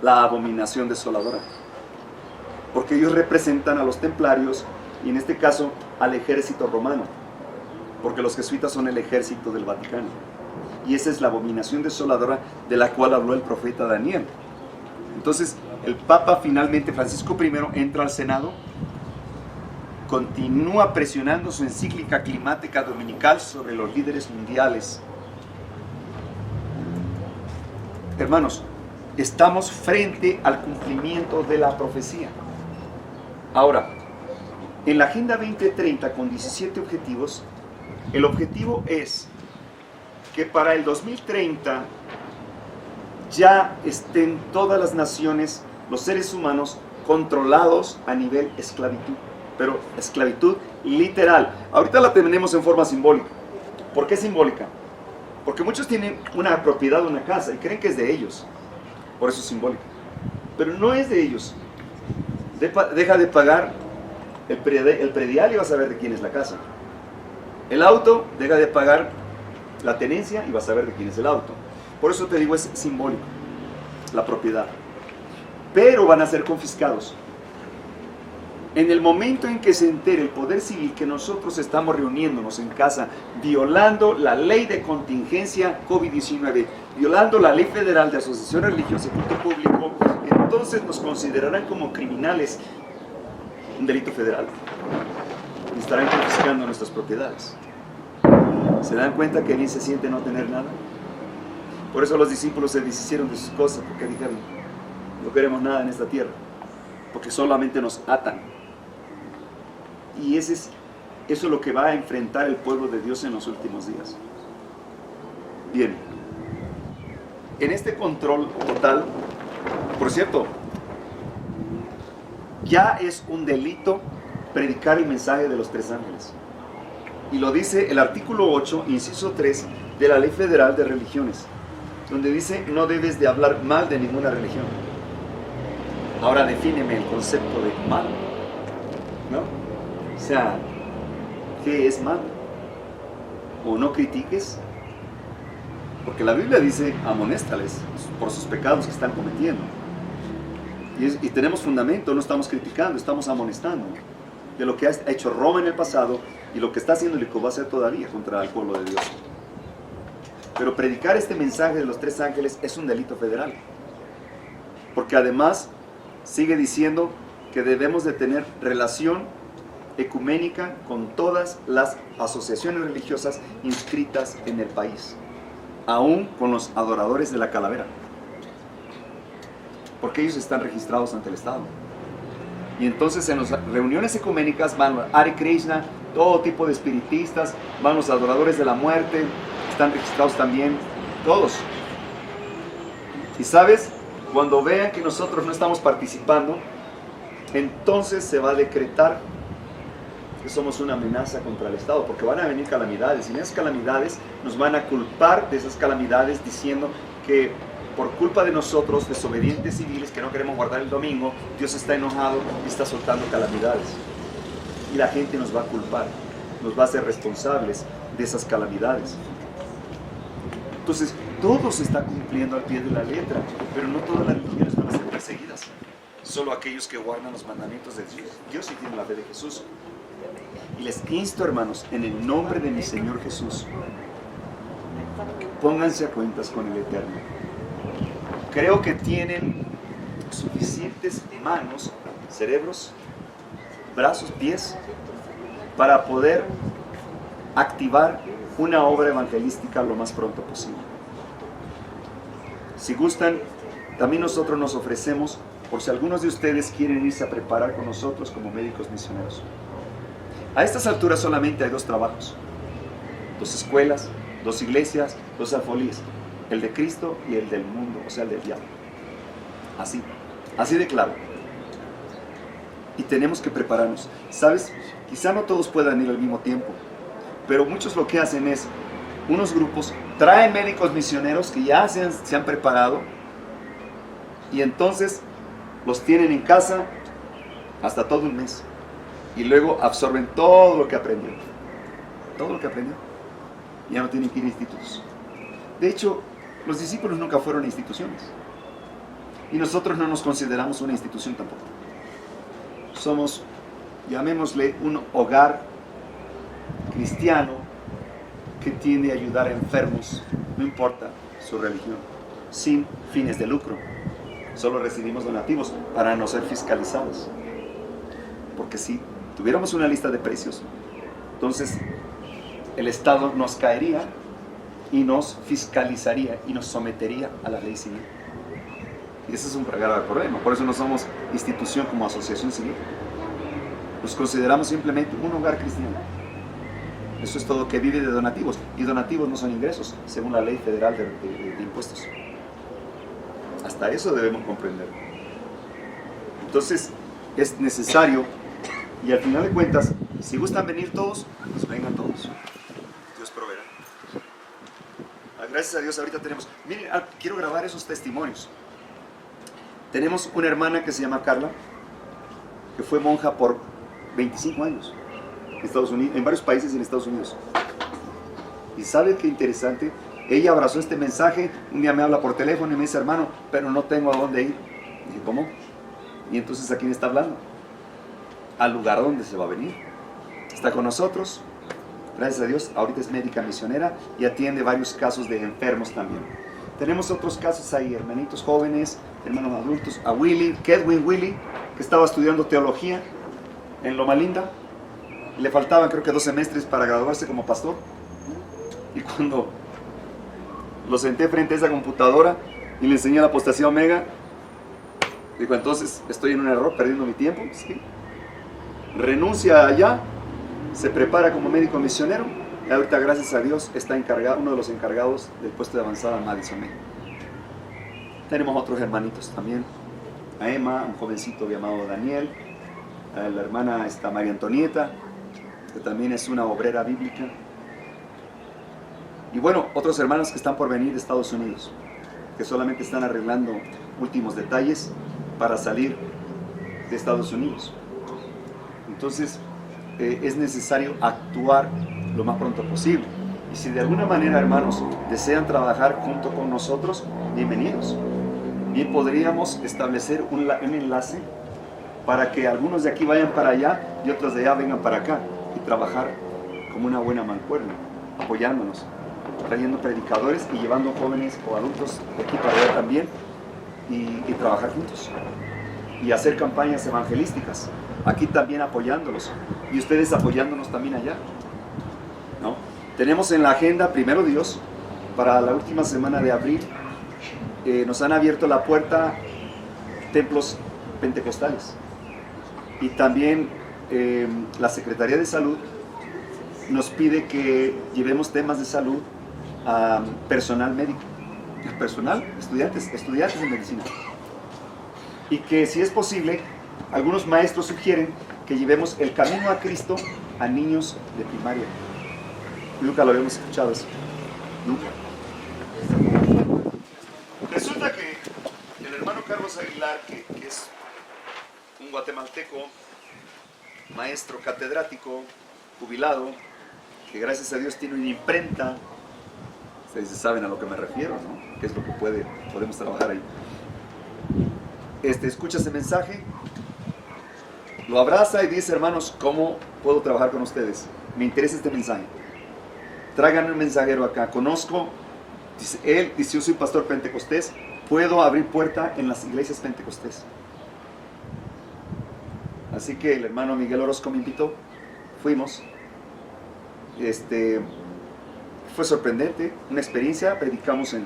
la abominación desoladora, porque ellos representan a los templarios y en este caso al ejército romano, porque los jesuitas son el ejército del Vaticano, y esa es la abominación desoladora de la cual habló el profeta Daniel. Entonces el Papa finalmente, Francisco I, entra al Senado continúa presionando su encíclica climática dominical sobre los líderes mundiales. Hermanos, estamos frente al cumplimiento de la profecía. Ahora, en la Agenda 2030 con 17 objetivos, el objetivo es que para el 2030 ya estén todas las naciones, los seres humanos, controlados a nivel esclavitud, pero esclavitud literal. Ahorita la tenemos en forma simbólica. ¿Por qué simbólica? Porque muchos tienen una propiedad, una casa, y creen que es de ellos. Por eso es simbólica. Pero no es de ellos. Deja de pagar el predial y vas a ver de quién es la casa. El auto, deja de pagar la tenencia y vas a ver de quién es el auto. Por eso te digo, es simbólico, la propiedad. Pero van a ser confiscados. En el momento en que se entere el poder civil que nosotros estamos reuniéndonos en casa, violando la ley de contingencia COVID-19, violando la ley federal de asociación religiosa y culto público, entonces nos considerarán como criminales, un delito federal, y estarán confiscando nuestras propiedades. ¿Se dan cuenta que bien se siente no tener nada? Por eso los discípulos se deshicieron de sus cosas, porque dijeron, no queremos nada en esta tierra, porque solamente nos atan. Y eso es lo que va a enfrentar el pueblo de Dios en los últimos días. Bien, en este control total, por cierto, ya es un delito predicar el mensaje de los 3 ángeles. Y lo dice el artículo 8, inciso 3 de la Ley Federal de Religiones, donde dice, no debes de hablar mal de ninguna religión. Ahora defíneme el concepto de mal, ¿no? O sea, ¿qué es mal? O no critiques, porque la Biblia dice, amonéstales por sus pecados que están cometiendo. Y tenemos fundamento, no estamos criticando, estamos amonestando de lo que ha hecho Roma en el pasado y lo que está haciendo y lo que va a hacer todavía contra el pueblo de Dios. Pero predicar este mensaje de los 3 ángeles es un delito federal, porque además sigue diciendo que debemos de tener relación ecuménica con todas las asociaciones religiosas inscritas en el país, aún con los adoradores de la calavera, porque ellos están registrados ante el Estado. Y entonces en las reuniones ecuménicas van los Hare Krishna, todo tipo de espiritistas, van los adoradores de la muerte, están registrados también, todos. Y sabes, cuando vean que nosotros no estamos participando, entonces se va a decretar que somos una amenaza contra el Estado, porque van a venir calamidades, y en esas calamidades nos van a culpar de esas calamidades diciendo que por culpa de nosotros, desobedientes civiles que no queremos guardar el domingo, Dios está enojado y está soltando calamidades. Y la gente nos va a culpar, nos va a hacer responsables de esas calamidades. Entonces, todo se está cumpliendo al pie de la letra, pero no todas las religiones van a ser perseguidas. Solo aquellos que guardan los mandamientos de Dios y tienen la fe de Jesús. Y les insto, hermanos, en el nombre de mi Señor Jesús, pónganse a cuentas con el Eterno. Creo que tienen suficientes manos, cerebros, brazos, pies, para poder activar una obra evangelística lo más pronto posible. Si gustan, también nosotros nos ofrecemos, por si algunos de ustedes quieren irse a preparar con nosotros como médicos misioneros. A estas alturas solamente hay 2 trabajos, 2 escuelas, 2 iglesias, 2 alfolíes, el de Cristo y el del mundo, o sea, el del diablo. Así de claro. Y tenemos que prepararnos. ¿Sabes? Quizá no todos puedan ir al mismo tiempo, pero muchos lo que hacen es, unos grupos traen médicos misioneros que ya se han preparado, y entonces los tienen en casa hasta todo un mes. Y luego absorben todo lo que aprendieron. Todo lo que aprendieron. Ya no tienen que ir a institutos. De hecho, los discípulos nunca fueron a instituciones. Y nosotros no nos consideramos una institución tampoco. Somos, llamémosle, un hogar cristiano que tiende a ayudar a enfermos, no importa su religión, sin fines de lucro. Solo recibimos donativos para no ser fiscalizados. Porque si tuviéramos una lista de precios, entonces el Estado nos caería y nos fiscalizaría y nos sometería a la ley civil. Y ese es un grave problema. Por eso no somos institución como asociación civil. Nos consideramos simplemente un hogar cristiano. Eso es todo, que vive de donativos. Y donativos no son ingresos, según la ley federal de impuestos. Hasta eso debemos comprender. Entonces, es necesario, y al final de cuentas, si gustan venir todos, pues vengan todos. Dios proveerá. Gracias a Dios ahorita tenemos, miren, quiero grabar esos testimonios. Tenemos una hermana que se llama Carla, que fue monja por 25 años en Estados Unidos, en varios países en Estados Unidos. Y ¿sabe qué interesante? Ella abrazó este mensaje, un día me habla por teléfono y me dice, hermano, pero no tengo a dónde ir. Dije, ¿cómo? Y entonces, ¿a quién está hablando? Al lugar donde se va a venir. Está con nosotros, gracias a Dios, ahorita es médica misionera y atiende varios casos de enfermos también. Tenemos otros casos ahí, hermanitos jóvenes, hermanos adultos, a Willy, Kedwin Willy, que estaba estudiando teología en Loma Linda. Le faltaban creo que 2 semestres para graduarse como pastor. Y cuando lo senté frente a esa computadora y le enseñé la apostasía omega, dijo, entonces estoy en un error, perdiendo mi tiempo. ¿Sí? Renuncia allá, se prepara como médico misionero y ahorita, gracias a Dios, está encargado, uno de los encargados del puesto de avanzada en Madison, México. Tenemos otros hermanitos también, a Emma, un jovencito llamado Daniel, a la hermana María Antonieta, que también es una obrera bíblica. Y bueno, otros hermanos que están por venir de Estados Unidos, que solamente están arreglando últimos detalles para salir de Estados Unidos. Entonces, es necesario actuar lo más pronto posible. Y si de alguna manera, hermanos, desean trabajar junto con nosotros, bienvenidos. Bien, podríamos establecer un enlace para que algunos de aquí vayan para allá y otros de allá vengan para acá y trabajar como una buena mancuerna, apoyándonos, trayendo predicadores y llevando jóvenes o adultos de aquí para allá también y trabajar juntos y hacer campañas evangelísticas, aquí también apoyándolos y ustedes apoyándonos también allá, ¿no? Tenemos en la agenda, primero Dios, para la última semana de abril, nos han abierto la puerta templos pentecostales y también la Secretaría de Salud nos pide que llevemos temas de salud a personal médico, personal, estudiantes de medicina, y que si es posible, algunos maestros sugieren que llevemos el camino a Cristo a niños de primaria. Nunca lo habíamos escuchado eso, nunca. Resulta que el hermano Carlos Aguilar, que es un guatemalteco, maestro catedrático, jubilado, que gracias a Dios tiene una imprenta, ustedes saben a lo que me refiero, ¿no? ¿Qué es lo que podemos trabajar ahí? Escucha ese mensaje, lo abraza y dice, hermanos, ¿cómo puedo trabajar con ustedes? Me interesa este mensaje. Tráiganme un mensajero acá. Conozco, dice, él dice, yo soy pastor pentecostés, puedo abrir puerta en las iglesias pentecostés. Así que el hermano Miguel Orozco me invitó, fuimos. Fue sorprendente, una experiencia. Predicamos en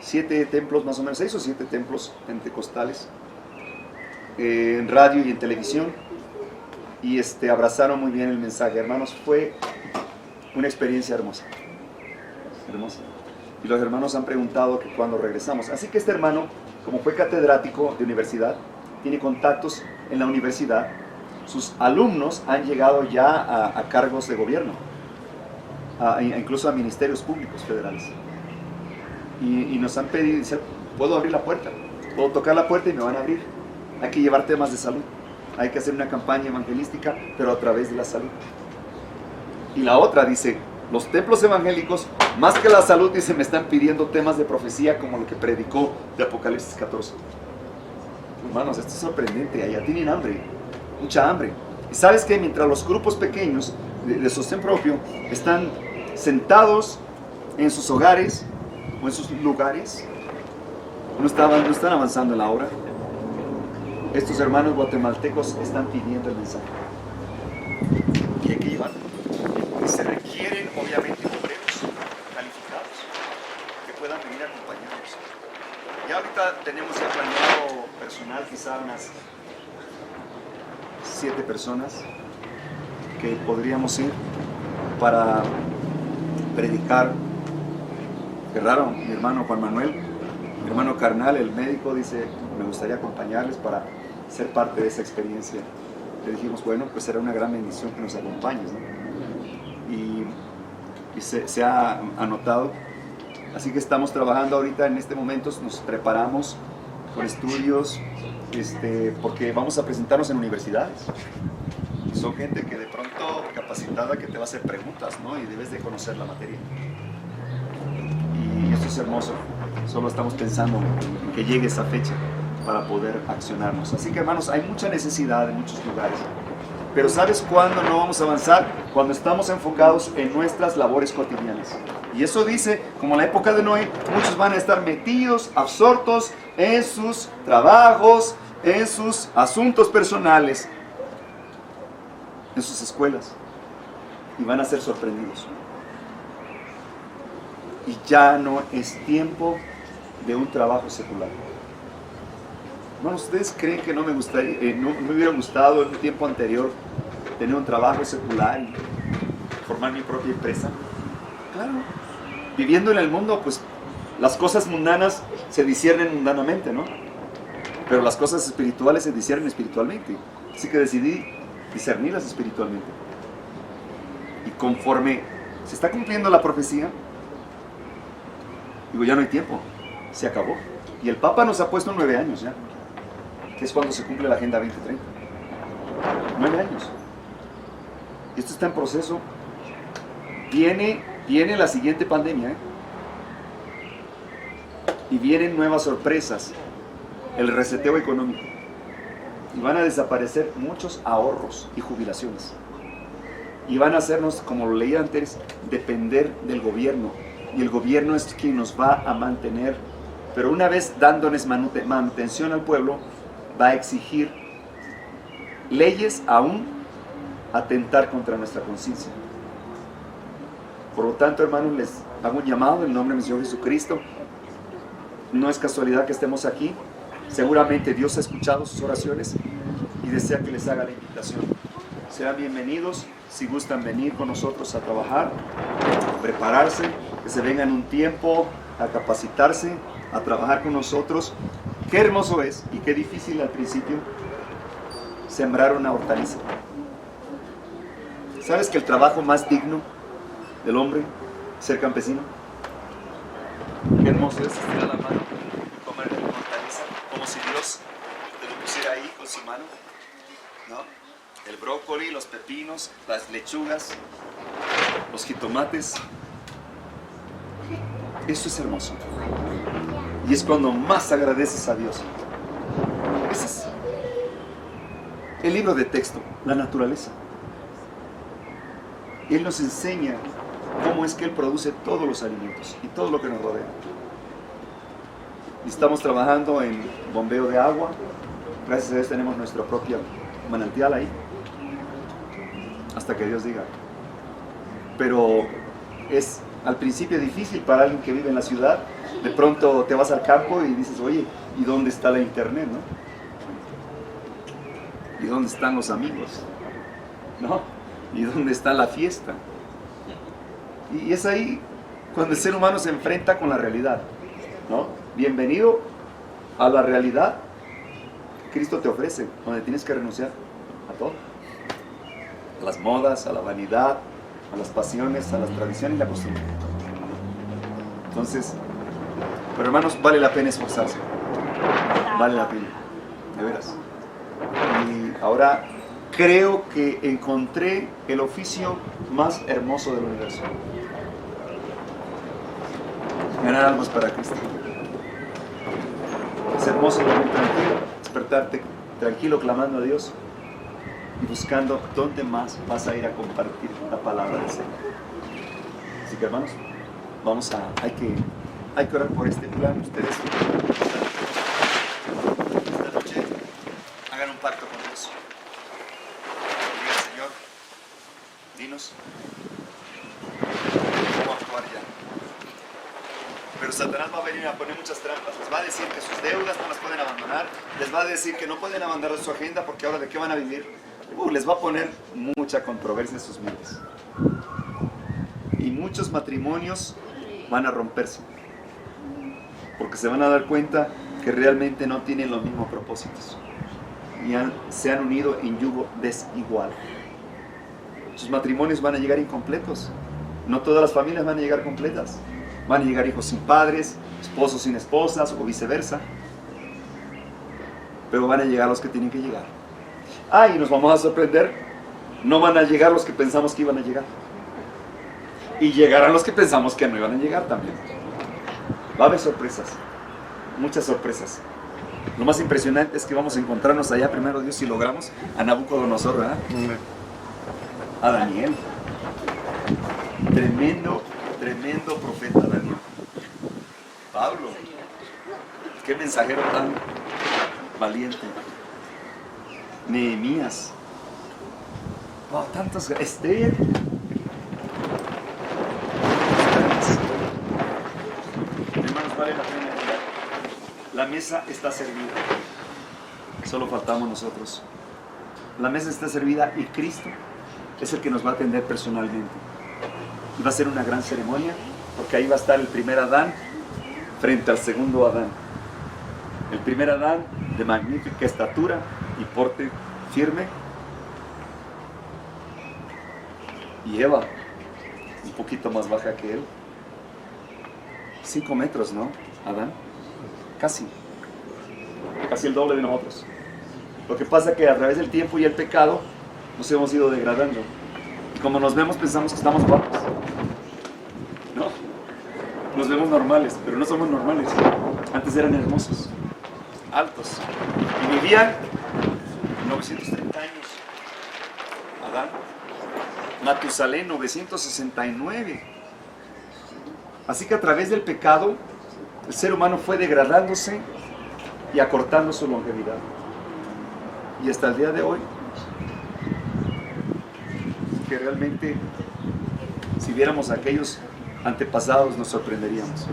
7 templos, más o menos 6 o 7 templos pentecostales, en radio y en televisión, y abrazaron muy bien el mensaje, hermanos. Fue una experiencia hermosa, hermosa. Y los hermanos han preguntado que cuándo regresamos. Así que este hermano, como fue catedrático de universidad, tiene contactos en la universidad. Sus alumnos han llegado ya a cargos de gobierno, incluso a ministerios públicos federales. Y nos han pedido, dice, puedo abrir la puerta, puedo tocar la puerta y me van a abrir. Hay que llevar temas de salud, hay que hacer una campaña evangelística, pero a través de la salud. Y la otra dice, los templos evangélicos, más que la salud, dice, me están pidiendo temas de profecía como lo que predicó de Apocalipsis 14. Hermanos, esto es sorprendente, allá tienen hambre, mucha hambre. Y sabes que mientras los grupos pequeños de sostén propio están sentados en sus hogares o en sus lugares, no están avanzando en la obra, estos hermanos guatemaltecos están pidiendo el mensaje. que llevar. Se requieren, obviamente, obreros calificados que puedan venir a acompañarnos. Y ahorita tenemos ya planeado personal, quizá unas 7 personas que podríamos ir para predicar. Qué raro, mi hermano Juan Manuel, mi hermano carnal, el médico, dice, me gustaría acompañarles para ser parte de esa experiencia. Le dijimos, bueno, pues será una gran bendición que nos acompañes, ¿no? Y se ha anotado. Así que estamos trabajando ahorita en este momento, nos preparamos con estudios, porque vamos a presentarnos en universidades. Y son gente que de pronto capacitada que te va a hacer preguntas, ¿no? Y debes de conocer la materia. Y esto es hermoso. Solo estamos pensando en que llegue esa fecha para poder accionarnos. Así que, hermanos, hay mucha necesidad en muchos lugares. Pero ¿sabes cuándo no vamos a avanzar? Cuando estamos enfocados en nuestras labores cotidianas. Y eso dice, como en la época de Noé, muchos van a estar metidos, absortos en sus trabajos, en sus asuntos personales, en sus escuelas. Y van a ser sorprendidos. Y ya no es tiempo de un trabajo secular. Bueno, ¿ustedes creen que no me hubiera gustado en un tiempo anterior tener un trabajo secular y formar mi propia empresa? Claro. Viviendo en el mundo, pues las cosas mundanas se disciernen mundanamente, ¿no? Pero las cosas espirituales se disciernen espiritualmente. Así que decidí discernirlas espiritualmente. Y conforme se está cumpliendo la profecía, digo, ya no hay tiempo, se acabó. Y el Papa nos ha puesto 9 años ya, que es cuando se cumple la Agenda 2030. 9 años. Esto está en proceso. Viene la siguiente pandemia, ¿eh? Y vienen nuevas sorpresas. El reseteo económico. Y van a desaparecer muchos ahorros y jubilaciones. Y van a hacernos, como lo leí antes, depender del gobierno. Y el gobierno es quien nos va a mantener. Pero una vez dándonos manutención al pueblo, va a exigir leyes aún atentar contra nuestra conciencia. Por lo tanto, hermanos, les hago un llamado en el nombre de mi Señor Jesucristo. No es casualidad que estemos aquí. Seguramente Dios ha escuchado sus oraciones y desea que les haga la invitación. Serán bienvenidos si gustan venir con nosotros a trabajar, a prepararse, que se vengan un tiempo a capacitarse, a trabajar con nosotros. Qué hermoso es y qué difícil al principio sembrar una hortaliza. ¿Sabes que el trabajo más digno del hombre es ser campesino? Qué hermoso es estirar la mano y comer una hortaliza, como si Dios te lo pusiera ahí con su mano, ¿no? El brócoli, los pepinos, las lechugas, los jitomates. Eso es hermoso. Y es cuando más agradeces a Dios. Ese es el libro de texto, la naturaleza. Él nos enseña cómo es que Él produce todos los alimentos y todo lo que nos rodea. Y estamos trabajando en bombeo de agua. Gracias a Dios tenemos nuestro propio manantial ahí. Hasta que Dios diga. Pero es al principio difícil para alguien que vive en la ciudad. De pronto te vas al campo y dices, oye, ¿y dónde está la internet, no? ¿Y dónde están los amigos? ¿No? ¿Y dónde está la fiesta? Y es ahí cuando el ser humano se enfrenta con la realidad, ¿no? Bienvenido a la realidad que Cristo te ofrece, donde tienes que renunciar a todo. A las modas, a la vanidad, a las pasiones, a las tradiciones y la costumbre. Entonces, pero hermanos, vale la pena esforzarse. Vale la pena, de veras. Y ahora creo que encontré el oficio más hermoso del universo. Ganar almas para Cristo. Es hermoso dormir tranquilo, despertarte tranquilo clamando a Dios y buscando dónde más vas a ir a compartir la palabra del Señor. Así que, hermanos, hay que orar por este plan. Ustedes esta noche hagan un pacto con Dios. Diga, Señor, argentinos, cómo actuar ya. Pero Satanás va a venir a poner muchas trampas. Les va a decir que sus deudas no las pueden abandonar. Les va a decir que no pueden abandonar su agenda porque ahora de qué van a vivir. Les va a poner mucha controversia en sus mentes. Y muchos matrimonios van a romperse. Porque se van a dar cuenta que realmente no tienen los mismos propósitos. Y se han unido en yugo desigual. Sus matrimonios van a llegar incompletos. No todas las familias van a llegar completas. Van a llegar hijos sin padres, esposos sin esposas o viceversa. Pero van a llegar los que tienen que llegar. Y nos vamos a sorprender. No van a llegar los que pensamos que iban a llegar. Y llegarán los que pensamos que no iban a llegar también. Va a haber sorpresas. Muchas sorpresas. Lo más impresionante es que vamos a encontrarnos allá, primero Dios, si logramos, a Nabucodonosor, ¿verdad? A Daniel. Tremendo profeta Daniel. Pablo. Qué mensajero tan valiente. Nehemías. Wow, tantos. Esther. Hermanos, vale la pena. La mesa está servida. Solo faltamos nosotros. La mesa está servida y Cristo es el que nos va a atender personalmente. Y va a ser una gran ceremonia, porque ahí va a estar el primer Adán frente al segundo Adán. El primer Adán de magnífica estatura y porte firme. Y Eva, un poquito más baja que él. 5 metros, ¿no? Adán. Casi el doble de nosotros. Lo que pasa es que a través del tiempo y el pecado nos hemos ido degradando. Y como nos vemos pensamos que estamos guapos. No, nos vemos normales, pero no somos normales. Antes eran hermosos, altos, y vivían 930 años. Adán. Matusalén 969. Así que a través del pecado el ser humano fue degradándose y acortando su longevidad. Y hasta el día de hoy, que realmente, si viéramos a aquellos antepasados, nos sorprenderíamos.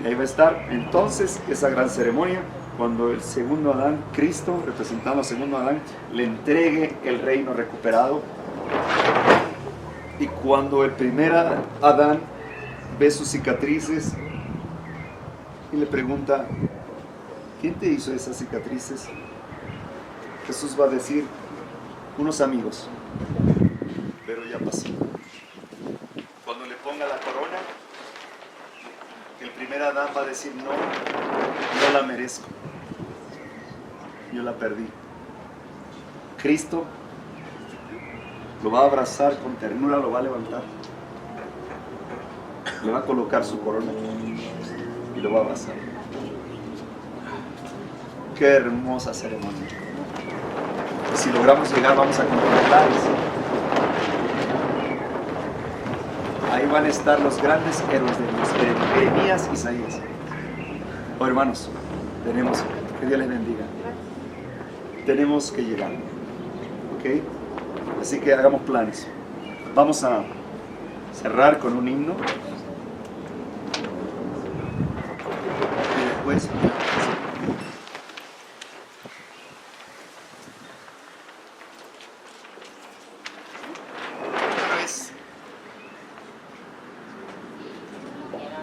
Y ahí va a estar entonces esa gran ceremonia, cuando el segundo Adán, Cristo, representando al segundo Adán, le entregue el reino recuperado. Y cuando el primer Adán ve sus cicatrices, y le pregunta, ¿quién te hizo esas cicatrices? Jesús va a decir, unos amigos, pero ya pasó. Cuando le ponga la corona, el primer Adán va a decir, no la merezco, yo la perdí. Cristo lo va a abrazar con ternura, lo va a levantar, le va a colocar su corona y lo va a abrazar. Qué hermosa ceremonia. Y si logramos llegar, vamos a contemplar. Ahí van a estar los grandes héroes de Dios, Jeremías, Isaías. Oh, hermanos, que Dios les bendiga. Tenemos que llegar. ¿Ok? Así que hagamos planes. Vamos a cerrar con un himno. Y después...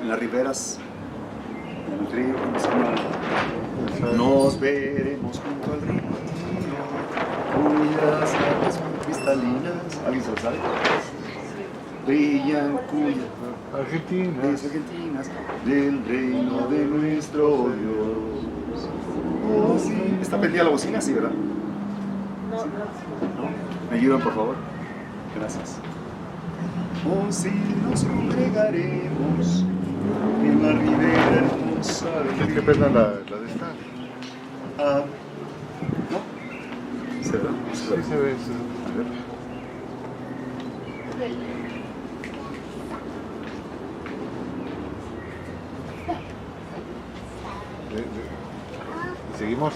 en las riberas del río nos veremos junto al río, cuyas aguas cristalinas, ¿alguien se lo sabe? Brillan argentinas del reino de nuestro Dios. Oh, sí. ¿Está prendida la bocina? Sí, ¿verdad? No. ¿Me ayudan, por favor? Gracias. Oh, sí, nos congregaremos en la ribera hermosa del ¿Qué pena la de esta? ¿No? ¿Se ve? Sí, se ve. A ver. Seguimos